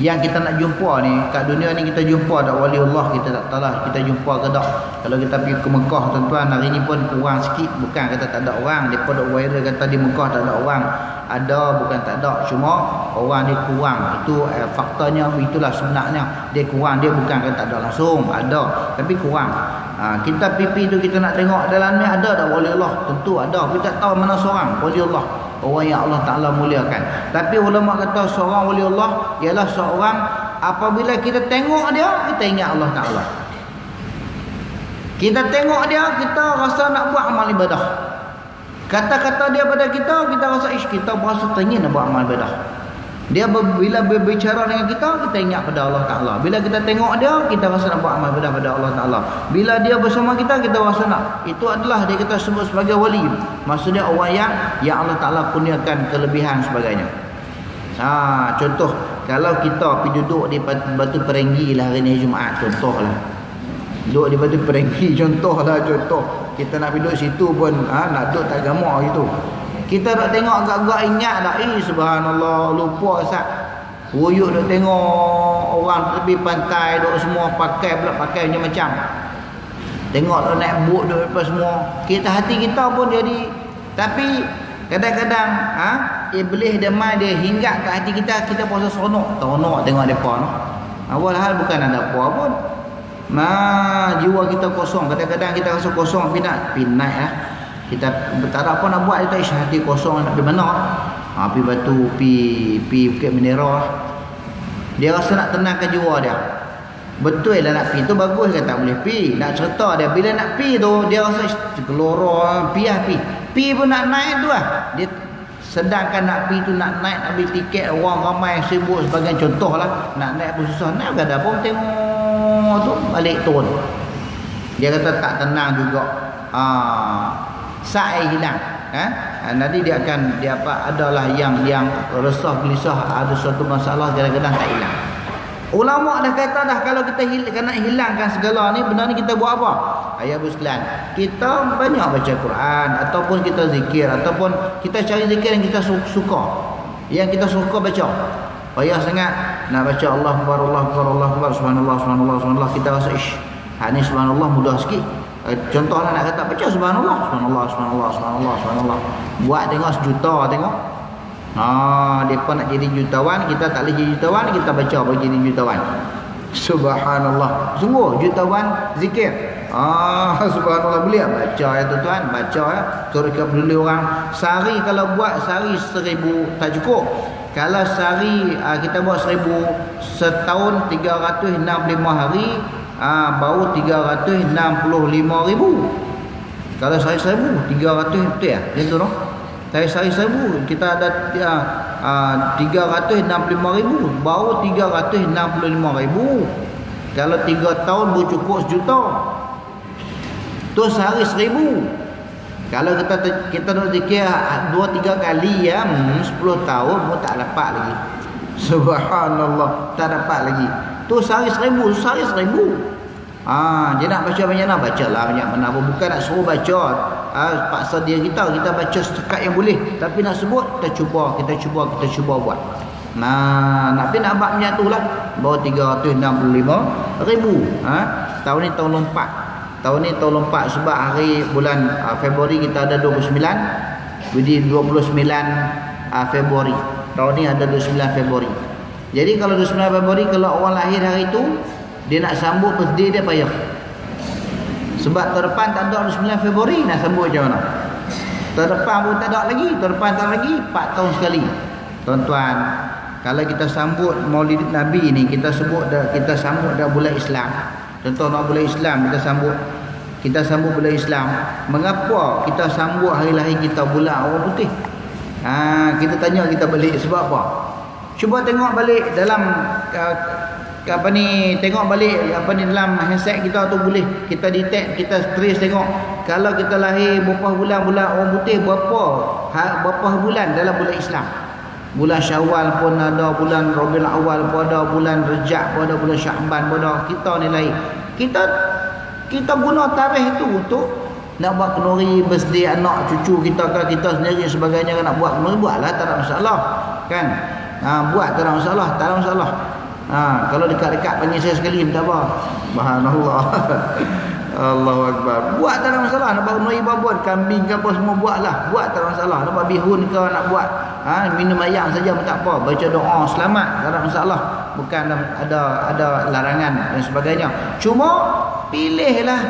yang kita nak jumpa ni kat dunia ni, kita jumpa tak wali Allah, kita tak tahu lah kita jumpa ke tak. Kalau kita pergi ke Mekah tuan-tuan, hari ni pun kurang sikit, bukan kata tak ada orang. Depa dok viral kata di Mekah tak ada orang. Ada, bukan tak ada, cuma orang dia kurang. Itu faktanya, itulah sebenarnya dia kurang. Dia bukan kata tak ada langsung, ada, tapi kurang. Kita pipi tu kita nak tengok dalam ni ada tak wali Allah? Tentu ada. Kita tak tahu mana seorang wali Allah, orang yang Allah Ta'ala muliakan. Tapi ulama kata seorang wali Allah ialah seorang apabila kita tengok dia, kita ingat Allah Ta'ala. Kita tengok dia, kita rasa nak buat amal ibadah. Kata-kata dia pada kita rasa kita berasa teringin nak buat amal ibadah. Dia bila berbicara dengan kita ingat pada Allah Ta'ala. Bila kita tengok dia, kita rasa nak buat amal ibadah pada Allah Ta'ala. Bila dia bersama kita rasa nak. Itu adalah dia kita sebut sebagai wali. Maksudnya orang yang Allah Ta'ala kurniakan kelebihan sebagainya. Contoh, kalau kita pergi duduk di batu perenggi lah hari ni Jumaat, contohlah. Duduk di batu perenggi contohlah, contoh. Kita nak duduk situ pun nak duduk tak gamak gitu. Kita nak tengok agak-agak ingat dah. Subhanallah, lupa Ustaz. Wuyuk duk tengok orang tepi pantai duk semua pakai pula pakai macam-macam. Tengok duk naik bot duk apa semua. Kita hati kita pun jadi, tapi kadang-kadang iblis dia mai dia hinggap kat hati kita, kita puasa seronok tengok depa no. Awal hal bukan ada apa pun. Jiwa kita kosong. Kadang-kadang kita rasa kosong pinat lah. Kita tak ada apa nak buat, kita isi hati kosong nak pergi mana? Pergi batu, pergi Bukit Menera. Dia rasa nak tenangkan jiwa dia. Betul lah nak pergi tu bagus ke tak boleh pergi. Nak cerita dia bila nak pergi tu dia rasa gelora pergi pun nak naik tu lah. Dia sedangkan nak pergi tu nak naik, nak beli tiket, orang ramai sibuk sebagai contoh lah. Nak naik pun susah. Nak ada pun tengok tu balik turun. Dia kata tak tenang juga. Sa'i hilang. Nanti dia akan adalah yang resah gelisah, ada suatu masalah kadang-kadang tak hilang. Ulama dah kata dah, kalau kita nak hilangkan segala ni, benda ni kita buat apa? Ayah Abu sekalian, kita banyak baca Quran, ataupun kita zikir, ataupun kita cari zikir yang kita suka, yang kita suka baca. Payah sangat nak baca Allah Akbar, Allah Akbar, Allah Akbar, subhanallah, subhanallah, subhanallah. Kita rasa ni subhanallah mudah sikit. Contohlah nak kata baca subhanallah, subhanallah, subhanallah, subhanallah, subhanallah. Buat tengok sejuta tengok. Depa nak jadi jutawan, kita tak boleh jadi jutawan, kita baca baru jadi jutawan. Subhanallah. Sungguh jutawan zikir. Subhanallah, boleh baca ya tuan-tuan, baca ya. Turut ke peduli orang. Sehari kalau buat sehari 1000 tak cukup. Kalau sehari kita buat 1000, setahun 365 hari, baru 365,000. Kalau sehari 1000, 300 betul ya? Macam tu no? Sehari 1000 kita ada 365,000, baru 365,000. Kalau 3 tahun baru cukup 1 juta. Tu sehari 1000. Kalau kita nak zikir 2-3 kali ya, 10 tahun pun tak dapat lagi. Subhanallah, tak dapat lagi. Tu sehari 1000, sehari 1000. Dia nak baca banyak nak bacalah banyak mana pun. Bukan nak suruh baca paksa diri kita baca setakat yang boleh. Tapi nak sebut kita cuba buat. Nak nak buat macam tu lah. Baru 365,000. Tahun ni tahun lompat. Tahun ni tahun lompat sebab hari bulan Februari kita ada 29. Jadi 29 Februari. Tahun ni ada 29 Februari. Jadi kalau 29 Februari, kalau orang lahir hari itu, dia nak sambut birthday dia payah. Sebab tahun depan tak ada 29 Februari, nak sambut macam mana? Tahun depan pun tak ada lagi, tahun depan tak lagi, 4 tahun sekali. Tuan-tuan, kalau kita sambut Maulid Nabi ni, kita sambut dah bulan Islam. Contoh nak bulan Islam, kita sambut bulan Islam. Mengapa kita sambut hari lahir kita bulan orang putih? Kita tanya kita balik sebab apa? Cuba tengok balik dalam tengok balik dalam handset kita tu, boleh kita detect, kita trace tengok. Kalau kita lahir berapa bulan orang putih, berapa bulan dalam bulan Islam. Bulan Syawal pun ada, bulan Rabiul Awal pun ada, bulan Rejab pun ada, bulan Syakban pun ada. Kita ni lahir. Kita guna tarikh itu untuk nak buat kenduri birthday anak cucu kita kan, kita sendiri sebagainya nak buat kenduri, buatlah, tak ada masalah kan. Buat tak ada masalah. Kalau dekat-dekat panggil saya sekali minta apa? Subhanallah. Allahu Akbar. Buat tak ada masalah. Nak buat kenduri babon, kambing ke apa semua buatlah. Buat tak ada masalah. Nak buat bihun ke, nak buat minum ayam saja pun tak apa. Baca doa selamat, tak ada masalah. Bukan ada larangan dan sebagainya. Cuma pilihlah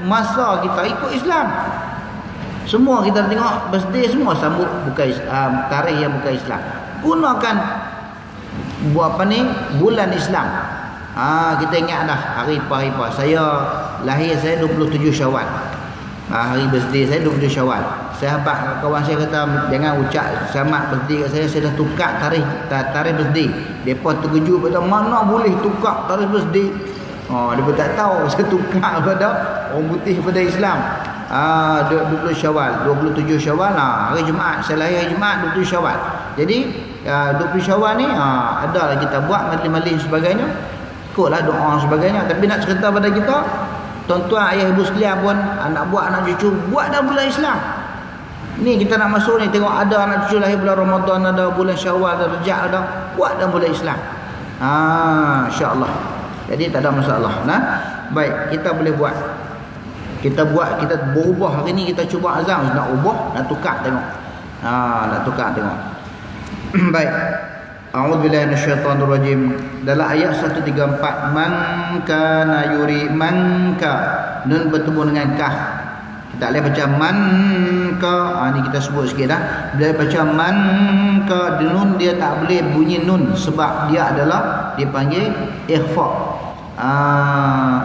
masa kita ikut Islam. Semua kita tengok birthday semua sambut bukan tarikh yang bukan Islam. Gunakan bulan Islam. Kita ingat dah hari apa. Lahir saya 27 Syawal. Hari birthday saya 27 Syawal. Sahabat kawan saya kata jangan ucap selamat birthday kat saya dah tukar tarikh birthday. Depa terkejut kata mana boleh tukar tarikh birthday. Dia pun tak tahu saya tukar pada orang putih pada Islam. 20 Syawal, 27 Syawal hari Jumaat. Saya lahir hari Jumaat 27 Syawal. Jadi 20 Syawal ni adalah kita buat malih-malih sebagainya. Ikutlah doa sebagainya. Tapi nak cerita pada kita, Tuan-tuan, ayah ibu sekalian pun, anak buat, anak cucu, buat dalam bulan Islam. Ni kita nak masuk ni, tengok ada anak cucu lahir bulan Ramadan, ada bulan Syawal, ada Rejab, ada. Buat dalam bulan Islam. InsyaAllah. Jadi tak ada masalah. Nah, baik, kita boleh buat. Kita buat, kita berubah hari ni, kita cuba azam. Nak ubah, nak tukar tengok. Nak tukar tengok. Baik. A'udzubillahi minasyaitonirrajim. Dalam ayat 134, man kana yuri, manka, nun bertemu dengan kah. Kita boleh baca manka. Ni kita sebut sikit dah. Bila baca manka, nun dia tak boleh bunyi nun sebab dia adalah dipanggil ikhfa.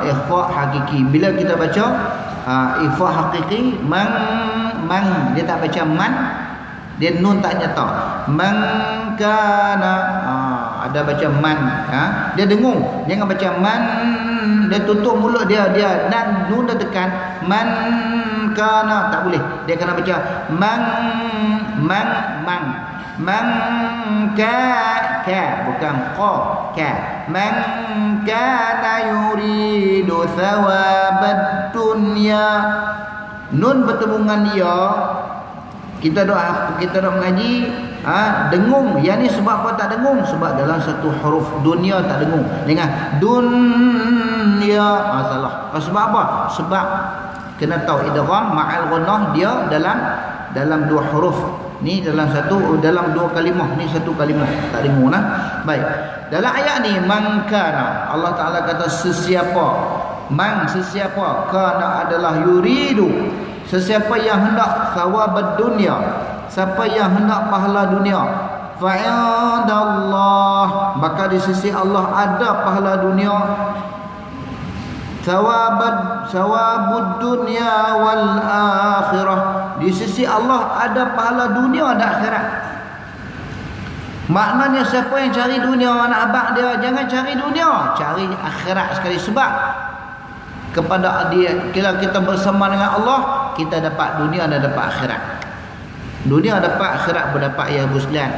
Ikhfa hakiki. Bila kita baca ikhfa hakiki, man dia tak baca man, dia nun tak nyata. Man kana, ada baca man, dia dengung. Jangan baca man, dia tutup mulut dia dan nun dah tekan. Man kana, tak boleh. Dia kena baca man ka, bukan ka. Man kana yuridu thawabad dunya, nun bertemu dengan dia. Kita doa mengaji, dengung. Yang ni sebab apa tak dengung? Sebab dalam satu huruf dunia tak dengung. Dengar dunya, salah. Sebab apa? Sebab kena tahu idgham ma'al ghunnah, dia dalam dua huruf. Ni dalam dua kalimah, ni satu kalimah. Tak dengung nah. Baik. Dalam ayat ni man kana, Allah Taala kata sesiapa, kana adalah yuridu, sesiapa yang hendak thawabad dunia, siapa yang hendak pahala dunia, fa'indallah, maka di sisi Allah ada pahala dunia. Thawabud dunia wal akhirah, di sisi Allah ada pahala dunia dan akhirat. Maknanya siapa yang cari dunia nak abang dia, jangan cari dunia, cari akhirat sekali. Sebab kepada dia, kalau kita bersama dengan Allah, kita dapat dunia dan dapat akhirat. Dunia dapat, akhirat berdapat, ya ibu sekalian.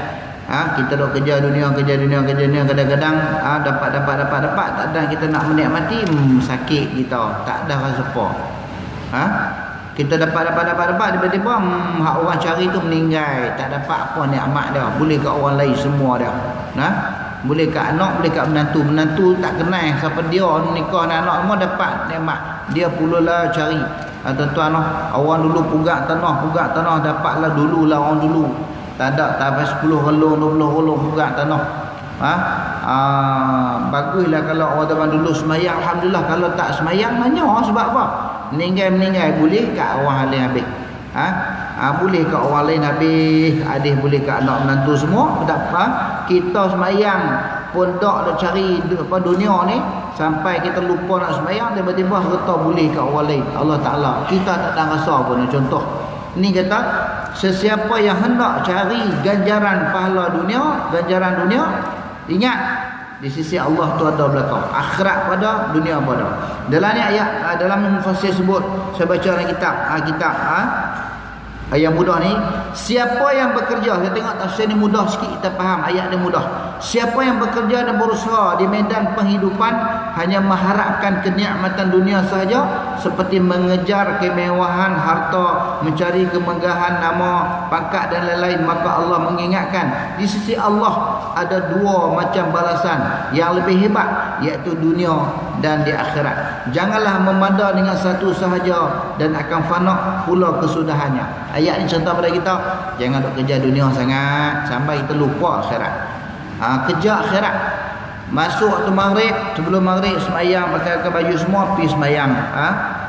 Kita dok kerja dunia kadang-kadang dapat tak ada kita nak menikmati, sakit kita, tak ada rasa apa. Kita dapat tiba-tiba hak orang cari tu meninggal, tak dapat apa nikmat dia. Boleh kat orang lain semua dia. Boleh kat anak, boleh kat menantu tak kenal siapa dia, nikah anak semua dapat nikmat. Dia pulalah cari. Tuan-tuan, orang dulu pugak tanah dapatlah dululah orang dulu. Tak ada, tak sampai 10 relung, 20 relung pugak tanah. Baguslah kalau orang zaman dulu semayang. Alhamdulillah. Kalau tak semayang, nanya sebab apa? Meninggal boleh kat orang lain habis. Boleh kat orang lain habis, adik boleh kat anak menantu semua. Tak apa. Kita semayang pun tak cari dunia ni, sampai kita lupa nak semayang, tiba-tiba harta boleh kat orang lain. Allah Ta'ala, kita tak ada rasa pun. Contoh ni kata, sesiapa yang hendak cari ganjaran pahala dunia, ganjaran dunia, ingat di sisi Allah tu ada belakang, akhirat pada, dunia pada. Dalam ni ayat, dalam mufassir sebut, saya baca dalam kitab ayat mudah ni, siapa yang bekerja, saya tengok tafsir ni mudah sikit kita faham, ayat ni mudah. Siapa yang bekerja dan berusaha di medan penghidupan hanya mengharapkan kenikmatan dunia sahaja, seperti mengejar kemewahan harta, mencari kemegahan nama, pangkat dan lain-lain, maka Allah mengingatkan di sisi Allah ada dua macam balasan yang lebih hebat, iaitu dunia dan di akhirat. Janganlah memandang dengan satu sahaja dan akan fana pula kesudahannya. Ayat ni contoh pada kita, jangan duk kerja dunia sangat sampai kita lupa akhirat. Kerja akhirat. Masuk waktu maghrib, sebelum maghrib semayang, pakai baju semua, pergi semayang.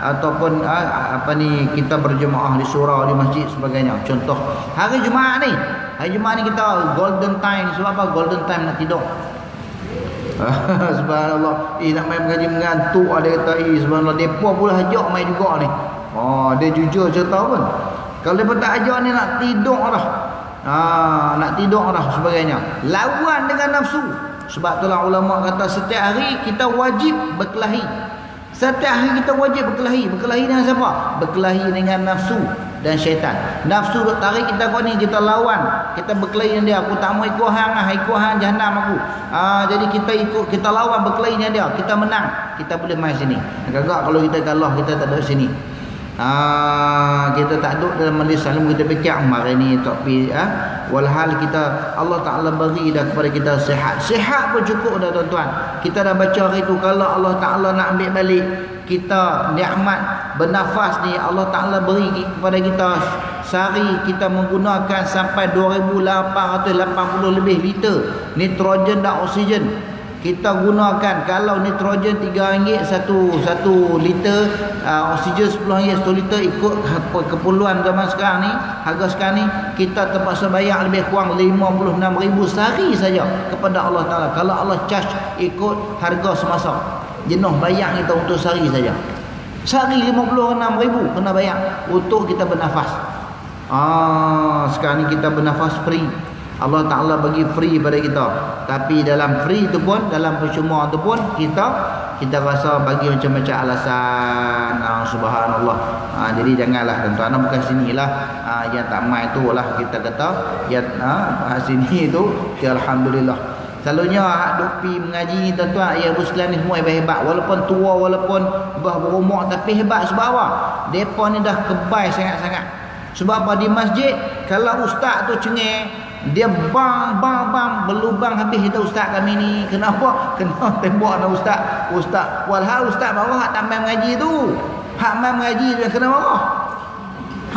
Ataupun kita berjemaah di surau, di masjid sebagainya. Contoh hari Jumaat ni, kita golden time. Sebab apa? Golden time nak tidur. Subhanallah. Nak main mengaji mengantuk, ada kata subhanallah, depa pula ajak main juga ni. Dia jujur cerita pun. Kalau depa tak ajak ni nak tidur dah. Nak tidur dah sebagainya. Lawan dengan nafsu. Sebab itulah ulama kata setiap hari kita wajib berkelahi. Setiap hari kita wajib berkelahi. Berkelahi dengan siapa? Berkelahi dengan nafsu. dan syaitan. Nafsu duk tarik kita kau ni, kita lawan, kita berkelahi dengan dia. Aku tak mau ikut hang jahanam aku. Jadi kita lawan, berkelahi dengan dia, kita menang, kita boleh mai sini. Agak kalau kita kalah, kita tak ada sini. Kita tak duduk dalam majlis salam, kita fikir mari ni tak pi walhal kita Allah Taala bagi dah kepada kita sihat pun cukup dah tuan-tuan. Kita dah baca hari tu, kalau Allah Taala nak ambil balik kita nikmat bernafas ni, Allah Taala beri kepada kita sehari kita menggunakan sampai 2880 lebih liter nitrogen dan oksigen. Kita gunakan, kalau nitrogen RM3 satu liter, oksigen RM10 1 liter, ikut keperluan zaman sekarang ni, harga sekarang ni, kita terpaksa bayar lebih kurang 56,000 sehari saja kepada Allah Ta'ala. Kalau Allah charge ikut harga semasa, jenuh bayar kita untuk sehari saja. Sehari 56,000 kena bayar untuk kita bernafas. Sekarang ni kita bernafas free. Allah Ta'ala bagi free pada kita. Tapi dalam free tu pun, dalam percuma tu pun, kita rasa bagi macam-macam alasan. Subhanallah. Jadi janganlah tuan-tuan, bukan sinilah yang tak mai tu lah kita kata yang sini tu ya alhamdulillah. Selalunya hak duk pi mengaji ni tuan-tuan, ayah ibu sekalian ni semua hebat-hebat, walaupun tua, walaupun berumur, tapi hebat sebab apa? Depa ni dah kebal sangat-sangat. Sebab apa? Di masjid kalau ustaz tu cengeng, dia bang berlubang habis kita ustaz kami ni. Kenapa? Kena tembak nak ustaz. Walhal ustaz bawah hak tak main mengaji tu. Hak main mengaji dia kena marah.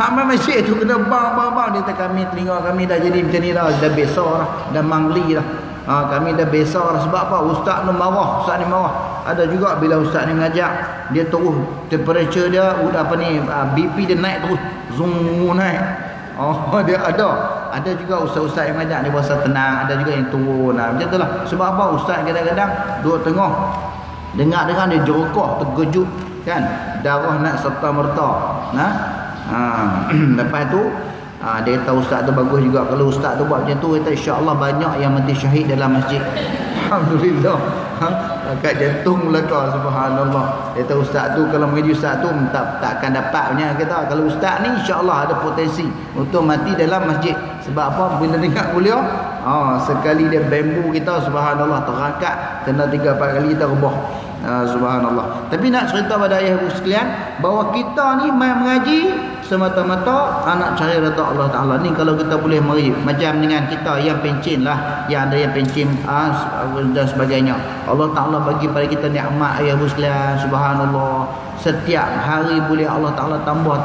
Hak main masjid tu kena bang. Dia kata kami, telinga kami dah jadi macam ni dah besar dah, dah mangli dah. Kami dah besar dah. Sebab apa? Ustaz ni marah, Ada juga bila ustaz ni mengajar, dia terus temperature dia BP dia naik terus. Zoom naik. Dia ada juga ustaz-ustaz yang mengajar dia berasa tenang, ada juga yang turun macam itulah. Sebab apa? Ustaz kadang-kadang duduk tengah, dengar dia jerukah, terkejut kan, darah nak serta merta. Lepas tu dia kata ustaz tu bagus juga. Kalau ustaz tu buat macam tu, kata insya-Allah banyak yang mati syahid dalam masjid. Alhamdulillah. Kat jantung belaka, subhanallah. Dia kata ustaz tu, kalau mengaji ustaz tu tak akan dapat punya. Kata kalau ustaz ni insya-Allah ada potensi untuk mati dalam masjid. Sebab apa? Bila dengar kuliah, sekali dia bambu kita, subhanallah, terangkat, kena 3-4 kali kita rebah. Subhanallah. Tapi nak cerita pada ayah ibu sekalian, bahawa kita ni main mengaji semata-mata anak cari redha Allah Ta'ala. Ni kalau kita boleh mari macam dengan kita yang pencin lah, yang ada yang pencin dan sebagainya. Allah Ta'ala bagi pada kita nikmat ayah ibu sekalian, subhanallah. Setiap hari boleh Allah Ta'ala tambah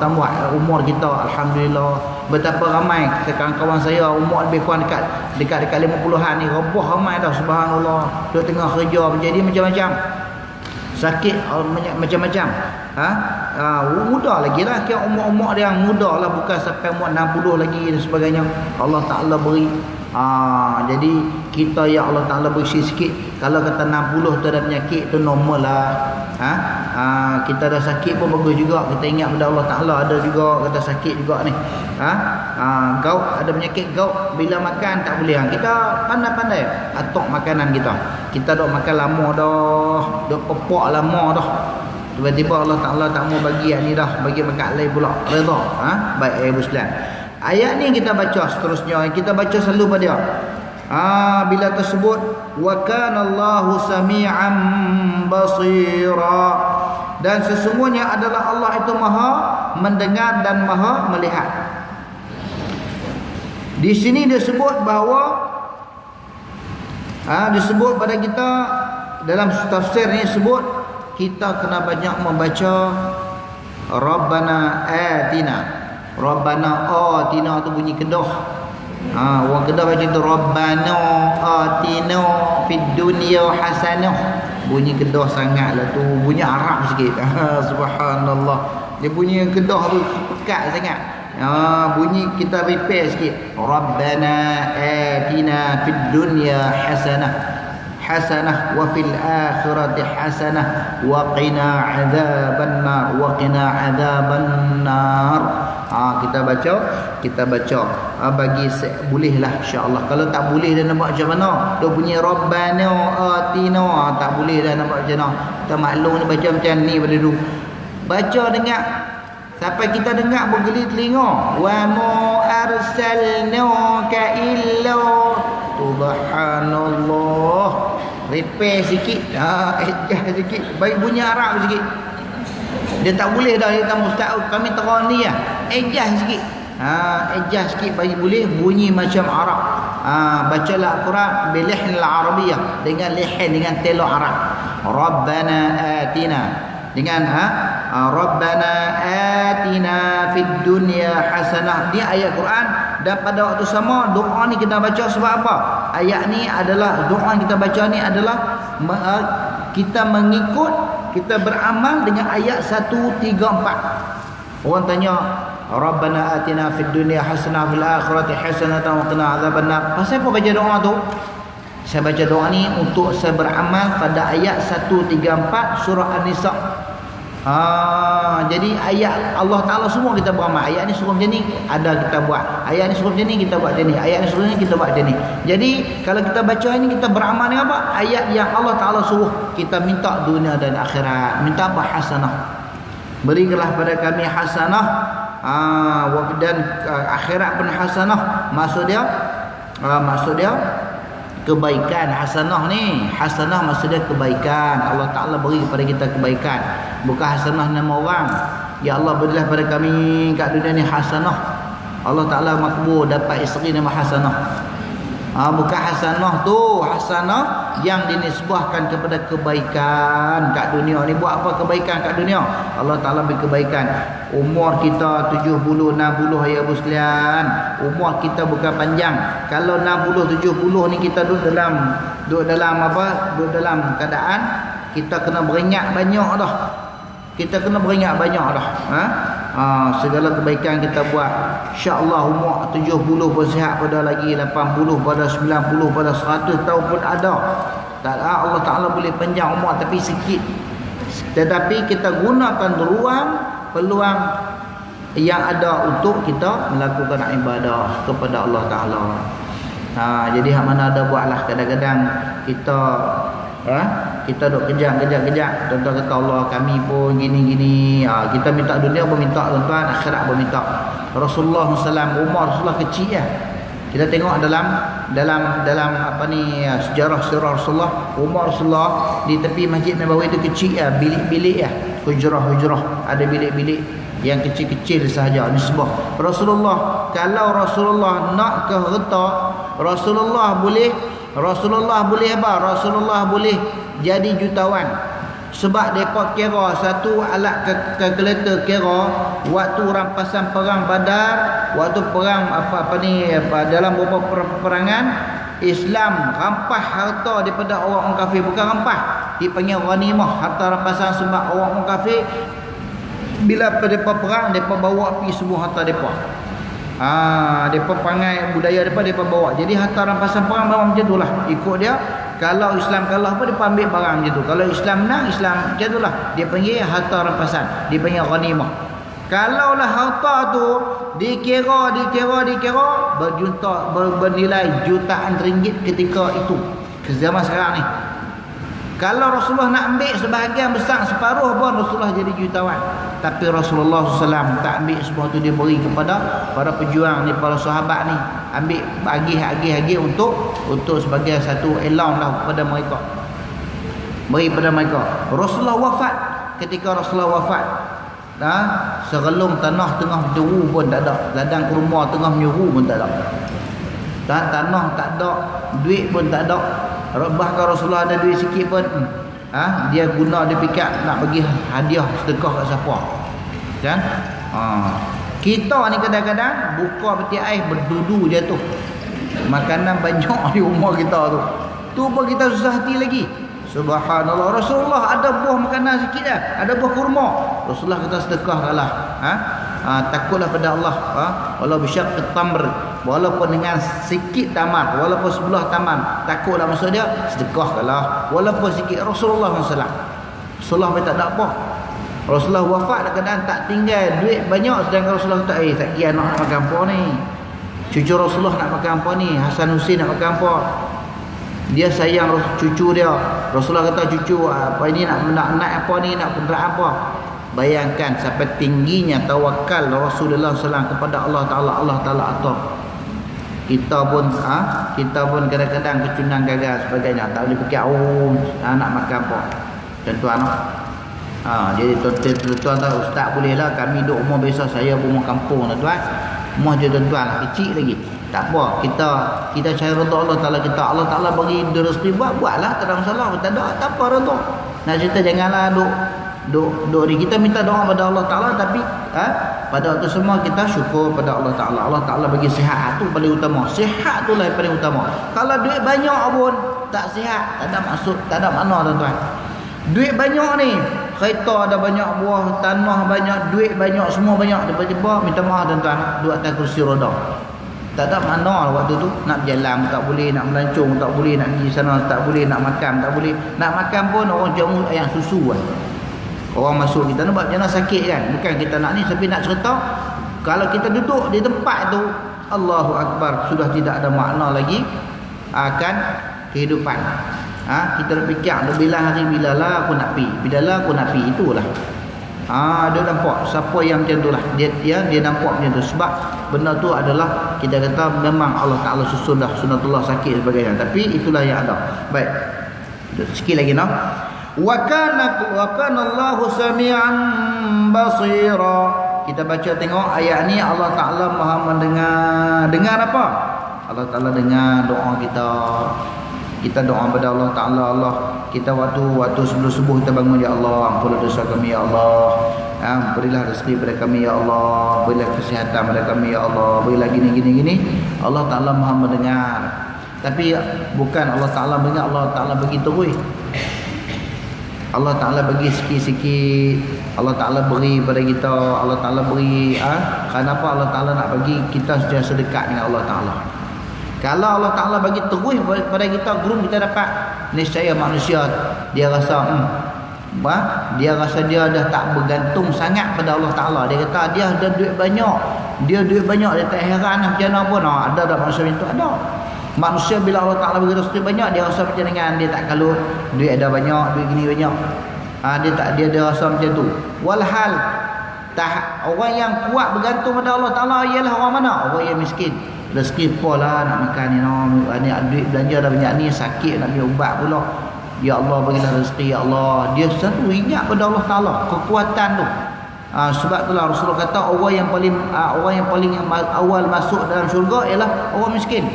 umur kita, alhamdulillah. Betapa ramai kawan-kawan saya umur lebih kurang dekat 50-an ni, rebah ramai dah, subhanallah. Duk tengah kerja menjadi macam-macam, sakit macam-macam. Muda lagi lah, kira umur dia yang muda lah, bukan sampai umur 60 lagi dan sebagainya. Allah Ta'ala beri. Jadi kita, ya Allah Ta'ala beri sikit. Kalau kata 60 tu ada penyakit tu normal lah. Kita dah sakit pun bagus juga, kita ingat pada Allah Ta'ala. Ada juga kata sakit juga ni, gout, ada penyakit gout, bila makan tak boleh. Kita pandai-pandai atok makanan kita dok makan lama dah, dok pepok lama dah, tiba-tiba Allah Ta'ala tak mau bagi yang ni dah, bagi makan lain pula, redha. Baik ibu sekalian, ayat ni kita baca seterusnya, kita baca selalu pada dia. Bila tersebut wa kana Allahu sami'an basira, dan sesungguhnya adalah Allah itu maha mendengar dan maha melihat. Di sini disebut bahawa disebut pada kita dalam tafsir ni, sebut kita kena banyak membaca Rabbana atina. Rabbana atina tu bunyi Kedah. Orang Kedah baca tu Rabbana atina fid dunya hasanah. Bunyi Kedah sangatlah tu, bunyi Arab sikit. Subhanallah. Dia bunyi Kedah tu pekat sangat. Bunyi kita repair sikit. Rabbana atina fid dunya hasanah wa fil akhirati hasanah wa qina adzabannar kita baca bagi bolehlah insya-Allah. Kalau tak boleh dah nak buat macam mana? Dia bunyi Rabbana atina, tak boleh dah nak buat macam mana? Kita maklum ni baca macam ni pada dulu. Baca dengan Sampai kita dengar bergeli telinga. Wa ma arsalnaka illa subhanallah. Repair sikit. Adjust sikit. Baik bunyi Arab sikit. Dia tak boleh dah dia ustaz kami terang ni lah. Adjust sikit. Adjust sikit bagi boleh bunyi macam Arab. Bacalah Al-Quran bilihn al-Arabiyah dengan lihin dengan telur Arab. Rabbana atina dengan Rabbana atina fid dunya hasanah. Dia ayat Quran dan pada waktu sama doa ni kita baca sebab apa? Ayat ni adalah doa yang kita baca ni adalah kita mengikut, kita beramal dengan ayat 1, 3, 4. Orang tanya Rabbana atina fid dunya hasanah fil akhirati hasanatan wa qina adzabannar. Pasal apa baca doa tu? Saya baca doa ni untuk saya beramal pada ayat 1, 3, 4 surah An-Nisa. Jadi ayat Allah Ta'ala semua kita beramal. Ayat ni suruh macam ni, ada kita buat. Ayat ni suruh macam ni, kita buat macam ni. Ayat ni suruh ni, kita buat macam ni. Jadi kalau kita baca ini, kita beramal dengan apa? Ayat yang Allah Ta'ala suruh kita minta dunia dan akhirat. Minta apa? Hasanah. Berikanlah pada kami hasanah, dan akhirat pun hasanah. Maksud dia kebaikan. Hasanah ni, hasanah maksud dia kebaikan. Allah Ta'ala beri kepada kita kebaikan, bukan hasanah nama orang. Ya Allah, berilah pada kami kat dunia ni hasanah. Allah Ta'ala makbul dapat isteri nama hasanah. Bukan hasanah tu, hasanah yang dinisbahkan kepada kebaikan kat dunia ni. Buat apa kebaikan kat dunia? Allah Ta'ala beri kebaikan. Umur kita 70, 60 ayah ibu sekalian. Umur kita bukan panjang. Kalau 60, 70 ni kita duduk dalam keadaan kita kena beringat banyak dah. Kita kena beringat banyak dah. Segala kebaikan kita buat. InsyaAllah umur 70 pun sihat pada lagi, 80 pada 90 pada 100 tahun pun ada. Tak ada, Allah Ta'ala boleh panjang umur tapi sikit. Tetapi kita gunakan peluang yang ada untuk kita melakukan ibadah kepada Allah Ta'ala. Jadi hak mana ada buatlah. Kadang-kadang kita duk kejap. Tuan-tuan kata Allah kami pun gini-gini. Kita minta dunia pun minta, tuan-tuan, akhirat pun minta. Rasulullah SAW, umur Rasulullah kecil lah. Kita tengok dalam sejarah Rasulullah, umur Rasulullah di tepi Masjid Nabawi itu kecil lah, bilik-bilik lah, hujrah, ada bilik-bilik yang kecil-kecil sahaja nisbah. Rasulullah, kalau Rasulullah nak ke harta, Rasulullah boleh apa? Rasulullah boleh jadi jutawan. Sebab mereka kira satu alat kalkulator kira waktu rampasan perang Badar, waktu perang dalam beberapa peperangan Islam rampas harta daripada orang kafir, bukan rampas, dipanggil ghanimah, harta rampasan. Sebab orang kafir bila mereka perang, mereka bawa pergi semua harta mereka. Mereka pangai budaya mereka bawa. Jadi harta rampasan perang memang macam itulah, ikut dia. Kalau Islam kalah apa, dia ambil barang macam tu. Kalau Islam menang, Islam macam itulah, dia panggil harta rampasan, dia panggil ghanimah. Kalaulah harta tu dikira bernilai jutaan ringgit ketika itu, ke zaman sekarang ni. Kalau Rasulullah nak ambil sebahagian besar, separuh pun Rasulullah jadi jutawan. Tapi Rasulullah SAW tak ambil semua tu, dia beri kepada para pejuang ni, para sahabat ni. Ambil bagi untuk sebagai satu elam lah kepada mereka. Beri kepada mereka. Rasulullah wafat. Ketika Rasulullah wafat, serelung tanah tengah menyeru pun tak ada. Ladang kurma tengah menyeru pun tak ada. Tanah tak ada, duit pun tak ada. Bahkan Rasulullah ada duit sikit pun, dia guna, dia fikir nak bagi hadiah sedekah kat siapa, kan? Kita ni kadang-kadang buka peti air berdudu jatuh. Makanan banyak di rumah kita tu pun kita susah hati lagi. Subhanallah, Rasulullah ada buah makanan sikit dah, ada buah kurma, Rasulullah kata sedekahkanlah. Takutlah pada Allah, walau bisyaqqit tamr, walaupun dengan sikit tamar, walaupun sebelah tamar, takutlah, maksud dia sedekahkanlah walaupun sikit. Rasulullah SAW pun tak ada apa. Rasulullah wafat keadaan tak tinggal duit banyak, sedangkan Rasulullah kata, tak kira nak makan apa ni, cucu Rasulullah nak makan apa ni, Hasan Husin nak makan apa. Dia sayang cucu dia. Rasulullah kata, cucu apa ini nak apa ni, nak kenderaan apa. Bayangkan sampai tingginya tawakal Rasulullah SAW kepada Allah Ta'ala. Allah Ta'ala atur. Kita pun kadang-kadang kecundang gagal sebagainya. Tak boleh fikir nak makan apa. Tuan-tuan. Jadi tuan-tuan tahu, ustaz bolehlah kami duduk rumah biasa, saya rumah kampung tuan-tuan. Rumah je tuan-tuan, kecil lagi. Tak apa, kita cari redha Allah Ta'ala kita. Allah Ta'ala bagi rezeki buatlah, tak ada masalah. Tak apa redha. Nak cerita janganlah duk ni kita minta doa pada Allah Ta'ala, tapi pada waktu semua kita syukur pada Allah Ta'ala. Allah Ta'ala bagi sihat, tu paling utama. Sihat tu lah yang paling utama. Kalau duit banyak pun tak sihat, tak ada maksud, tak ada makna tuan-tuan. Duit banyak ni, kereta ada banyak, buah tanah banyak, duit banyak, semua banyak, tiba-tiba minta maaf tuan-tuan, duduk atas kursi roda. Tak ada makna waktu tu. Nak berjalan tak boleh, nak melancong tak boleh, nak pergi sana tak boleh, nak makan tak boleh. Nak makan pun orang jamu ayam susu kan. Orang masuk kita nampak jangan sakit kan. Bukan kita nak ni, tapi nak cerita kalau kita duduk di tempat tu, Allahu Akbar, sudah tidak ada makna lagi akan kehidupan. Kita berfikir bila hari bilalah aku nak pi, bilalah aku nak pi, itulah. Dia nampak siapa yang macam tu lah, dia nampak macam tu. Sebab benda tu adalah kita kata memang Allah Ta'ala susun dah, sunatullah sakit sebagainya. Tapi itulah yang ada. Baik, sikit lagi wa kana Allahu sami'an basira. Kita baca tengok ayat ni, Allah Ta'ala Maha mendengar. Dengar apa? Allah Ta'ala dengar doa kita. Kita doa pada Allah Ta'ala. Allah, kita waktu sebelum subuh kita bangun, ya Allah ampunilah dosa kami ya Allah, berilah rezeki pada kami ya Allah, berilah kesihatan pada kami ya Allah, berilah gini. Allah Ta'ala Maha mendengar. Tapi bukan Allah Ta'ala mendengar, Allah Ta'ala bagi terus. Allah Ta'ala bagi sikit-sikit. Allah Ta'ala beri pada kita. Allah Ta'ala beri kenapa Allah Ta'ala nak bagi kita sentiasa dekat dengan Allah Ta'ala. Kalau Allah Ta'ala bagi terus pada kita, gurung kita dapat, niscaya manusia dia rasa dia dah tak bergantung sangat pada Allah Ta'ala. Dia kata dia ada duit banyak, dia tak heran macam mana pun. Ada manusia itu ada. Manusia bila Allah Ta'ala bagi rezeki banyak, dia rasa macam dengan dia tak kalut, duit ada banyak, duit gini banyak. Dia rasa macam tu. Walhal orang yang kuat bergantung pada Allah Ta'ala ialah orang mana? Orang yang miskin. Rezeki pola nak makan ni duit belanja dah banyak ni, sakit nak beli ubat pula. Ya Allah bagilah rezeki ya Allah. Dia selalu ingat pada Allah Ta'ala kekuatan tu. Sebab itulah Rasulullah kata orang yang paling awal masuk dalam syurga ialah orang miskin.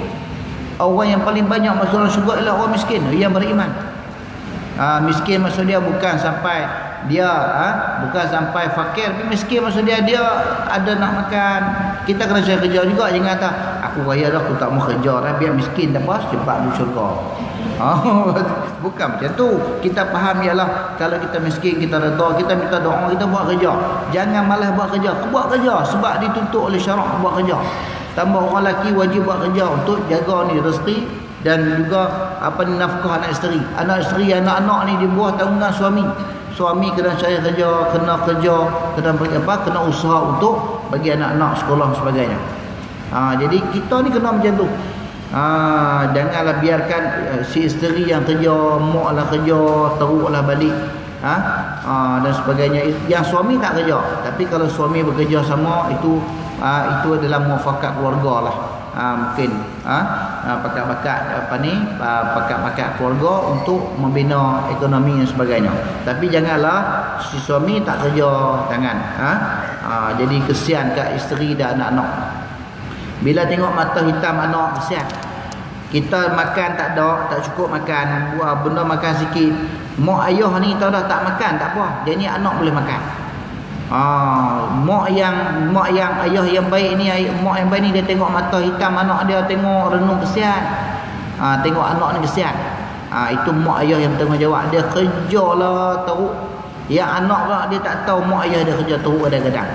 Orang yang paling banyak masuk dalam syurga ialah orang miskin yang beriman. Miskin maksud dia bukan sampai bukan sampai fakir, tapi miskin maksud dia ada nak makan. Kita kena cari kerja juga. Jangan kata aku kaya dah, aku tak mau kerja dah, biar miskin dah pas cepat masuk syurga. Bukan macam tu. Kita faham ialah kalau kita miskin, kita redha, kita minta doa, kita buat kerja. Jangan malas buat kerja. Buat kerja sebab dituntut oleh syarak buat kerja. Tambah orang lelaki wajib buat kerja untuk jaga ni rezeki dan juga nafkah anak isteri. Anak isteri, anak-anak ni di bawah tanggungan suami. Suami kena cari kerja, kena kena usaha untuk bagi anak-anak sekolah dan sebagainya. Jadi kita ni kena macam tu. Janganlah biarkan si isteri yang kerja, mak lah kerja, teruklah balik dan sebagainya. Yang suami tak kerja, tapi kalau suami bekerja sama, itu adalah muafakat keluarga lah. Mungkin pakat keluarga untuk membina ekonomi dan sebagainya. Tapi janganlah si suami tak kerja tangan. Jadi kesian kat isteri dan anak-anak. Bila tengok mata hitam anak, kesian. Kita makan tak ada, tak cukup makan, buah benda makan sikit. Mak ayah ni tahu dah tak makan, tak apa. Jadi anak boleh makan. Mak yang ayah yang baik ni, mak yang baik ni, dia tengok mata hitam anak dia, tengok renung kesian. Tengok anak ni kesian. Itu mak ayah yang bertanggungjawab. Dia kerjalah teruk. Yang anak pula dia tak tahu mak ayah dia kerja teruk kadang-kadang.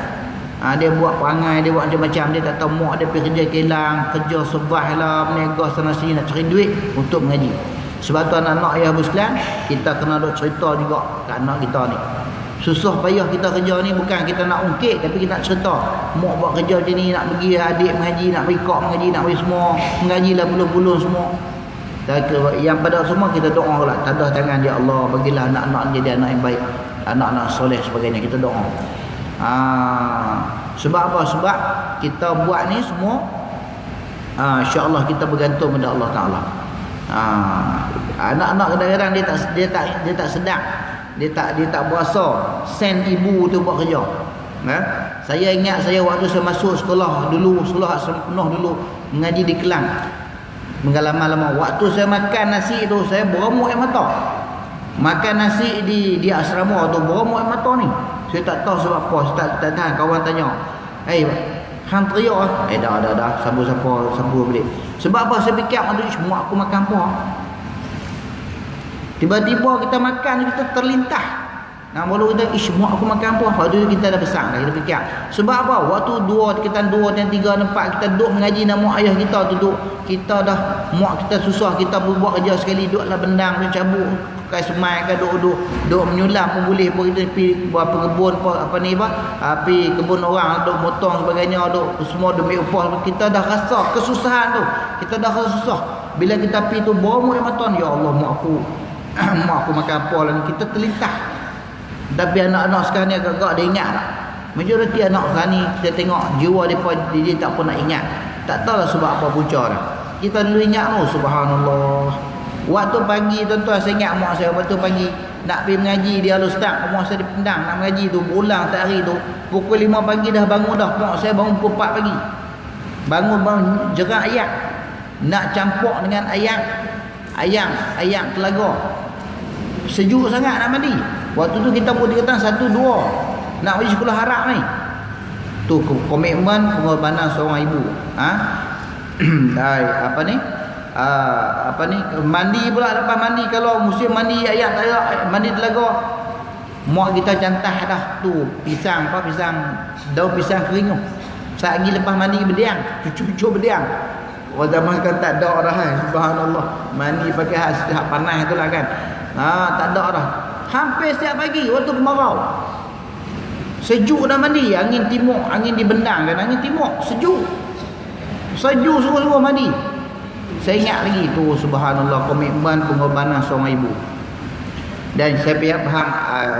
Dia buat perangai, dia buat macam-macam, dia tak tahu mak dia pergi kerja kilang, kerja sebah lah, berniaga sana sini nak cari duit untuk mengaji. Sebab tu anak-anak ayah bersekalian, kita kena duk cerita juga kat anak kita ni. Susah payah kita kerja ni bukan kita nak ungkit, tapi kita nak cerita. Mak buat kerja macam ni, nak pergi adik mengaji, nak pergi kok mengaji, nak pergi semua mengajilah bulan-bulan semua. Dan yang pada semua kita doa lah, tadah tangan, ya Allah bagilah anak-anak jadi anak yang baik. anak-anak soleh sebagainya, kita doa. Sebab apa? Sebab kita buat ni semua insya-Allah kita bergantung pada Allah Taala. Anak-anak kadang-kadang dia tak sedar, dia tak berasa sen ibu tu buat kerja. Saya ingat saya waktu saya masuk sekolah dulu, sekolah penuh dulu mengaji di Kelang, pengalaman lama. Waktu saya makan nasi tu saya beremuk air mata. Makan nasi di asrama tu beremuk air mata ni. Saya tak tahu sebab apa. Saya tak tahan. Kawan tanya, hang teriak dah sabu balik. Sebab apa? Saya fikir waktu semua aku makan apa. Tiba-tiba kita makan, kita terlintah. Baru kita semua aku makan apa. Waktu tu kita dah besar dah, kita fikir. Sebab apa? Waktu 2, kita 2 dan 3 dan 4 kita duduk mengaji nama ayah kita tu duduk. Kita dah muak kita susah, kita buat kerja sekali duduklah bendang, duduk cabut kai semai ke duduk menyulam pun boleh, pun kita pergi buat kebun pergi kebun orang duduk motong sebagainya, duduk semua demi upah. Kita dah rasa kesusahan tu, kita dah rasa susah. Bila kita pergi tu berumur mata, ya Allah mak aku makan apa lah, kita terlintah. Tapi anak-anak sekarang ni agak-agak dia ingat tak? Majoriti anak sekarang ni kita tengok jiwa dia tak pernah ingat. Tak tahulah sebab apa punca dah. Kita dulu ingat subhanallah. Waktu pagi tuan-tuan saya ingat mak saya waktu pagi nak pergi mengaji di Al-Ustaz, mak saya dipendang nak mengaji tu, berulang tak hari tu. Pukul 5 pagi dah bangun dah. Mak saya bangun pukul 4 pagi. Bangun jerak ayam. Nak campur dengan ayam telaga. Sejuk sangat nak mandi. Waktu tu kita pun dikatakan 1, 2 nak pergi sekolah harap ni. Tu komitmen pengorbanan seorang ibu. Mandi pula, lepas mandi kalau musim mandi ayat mandi telaga, mak kita cantah dah tu daun pisang kering tu. Sehari lepas mandi berdiam, cucu berdiam. Orang zaman kan tak ada dah subhanallah. Mandi pakai hak panas itulah kan. Tak ada dah. Hampir setiap pagi waktu kemarau. Sejuk dah mandi, angin timur, angin di bendang kan, angin timur, sejuk suruh mandi. Saya ingat lagi tu subhanallah komitmen pengorbanan seorang ibu. Dan saya faham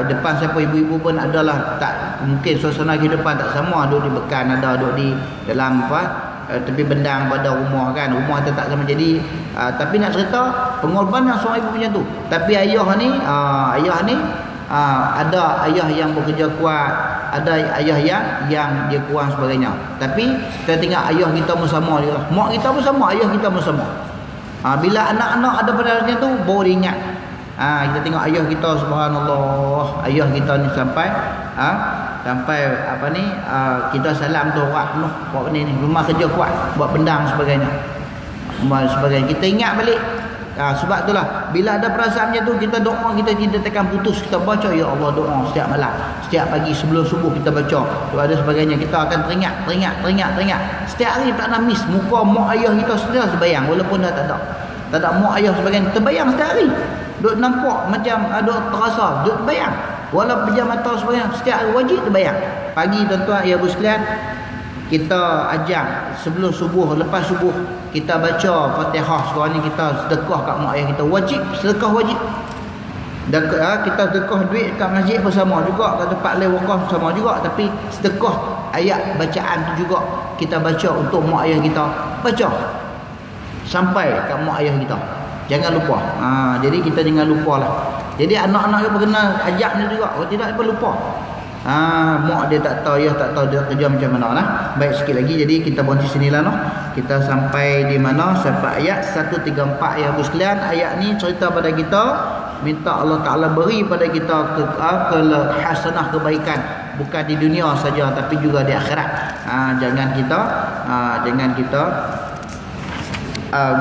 depan siapa ibu-ibu pun adalah tak mungkin suasana kehidupan tak sama, duduk di bekan, ada duduk di dalam tepi bendang pada rumah kan, rumah kita tak sama. Jadi tapi nak cerita pengorbanan seorang ibu macam tu. Tapi ayah ni ada ayah yang bekerja kuat, ada ayah yang dia kurang sebagainya. Tapi kita tengok ayah kita pun sama juga, mak kita pun sama, ayah kita pun sama. Bila anak-anak ada pada macam tu baru dia ingat. Kita tengok ayah kita subhanallah, ayah kita ni sampai kita salam tu orang penuh buat ni rumah kerja kuat, buat bendang sebagainya. Kita ingat balik. Sebab itulah bila ada perasaan macam tu kita doa, kita tidak tekan putus, kita baca ya Allah doa setiap malam, setiap pagi sebelum subuh kita baca tu ada sebagainya. Kita akan teringat setiap hari, tak nak miss muka mak ayah kita sudah sebayang, walaupun dah tak ada mak ayah sebagainya, terbayang setiap hari, duk nampak macam duk terasa, duk terbayang walaupun pejam mata sebagainya, setiap hari wajib terbayang. Pagi tuan-tuan ya ibu sekalian, kita ajak sebelum subuh, lepas subuh kita baca Fatihah. Sekarang ni kita sedekah kat mak ayah kita, wajib sedekah, wajib. Kita sedekah duit kat masjid pun sama juga, kat tempat lain wakaf sama juga. Tapi sedekah ayat bacaan tu juga kita baca untuk mak ayah kita, baca sampai kat mak ayah kita, jangan lupa. Jadi kita jangan lupa lah. Jadi anak-anak yang berkenal ajak ni juga, kalau tidak dia lupa. Mak dia tak tahu, ayah tak tahu dia kerja macam mana lah. Baik, sikit lagi, jadi kita berhenti sinilah noh. Kita sampai di mana? Sampai ayat 134 ya sekalian. Ayat ni cerita pada kita minta Allah Ta'ala beri pada kita hasanah kebaikan, bukan di dunia saja tapi juga di akhirat. Jangan kita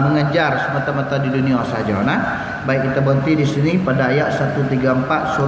mengejar semata-mata di dunia saja. Baik, kita berhenti di sini pada ayat 134 surah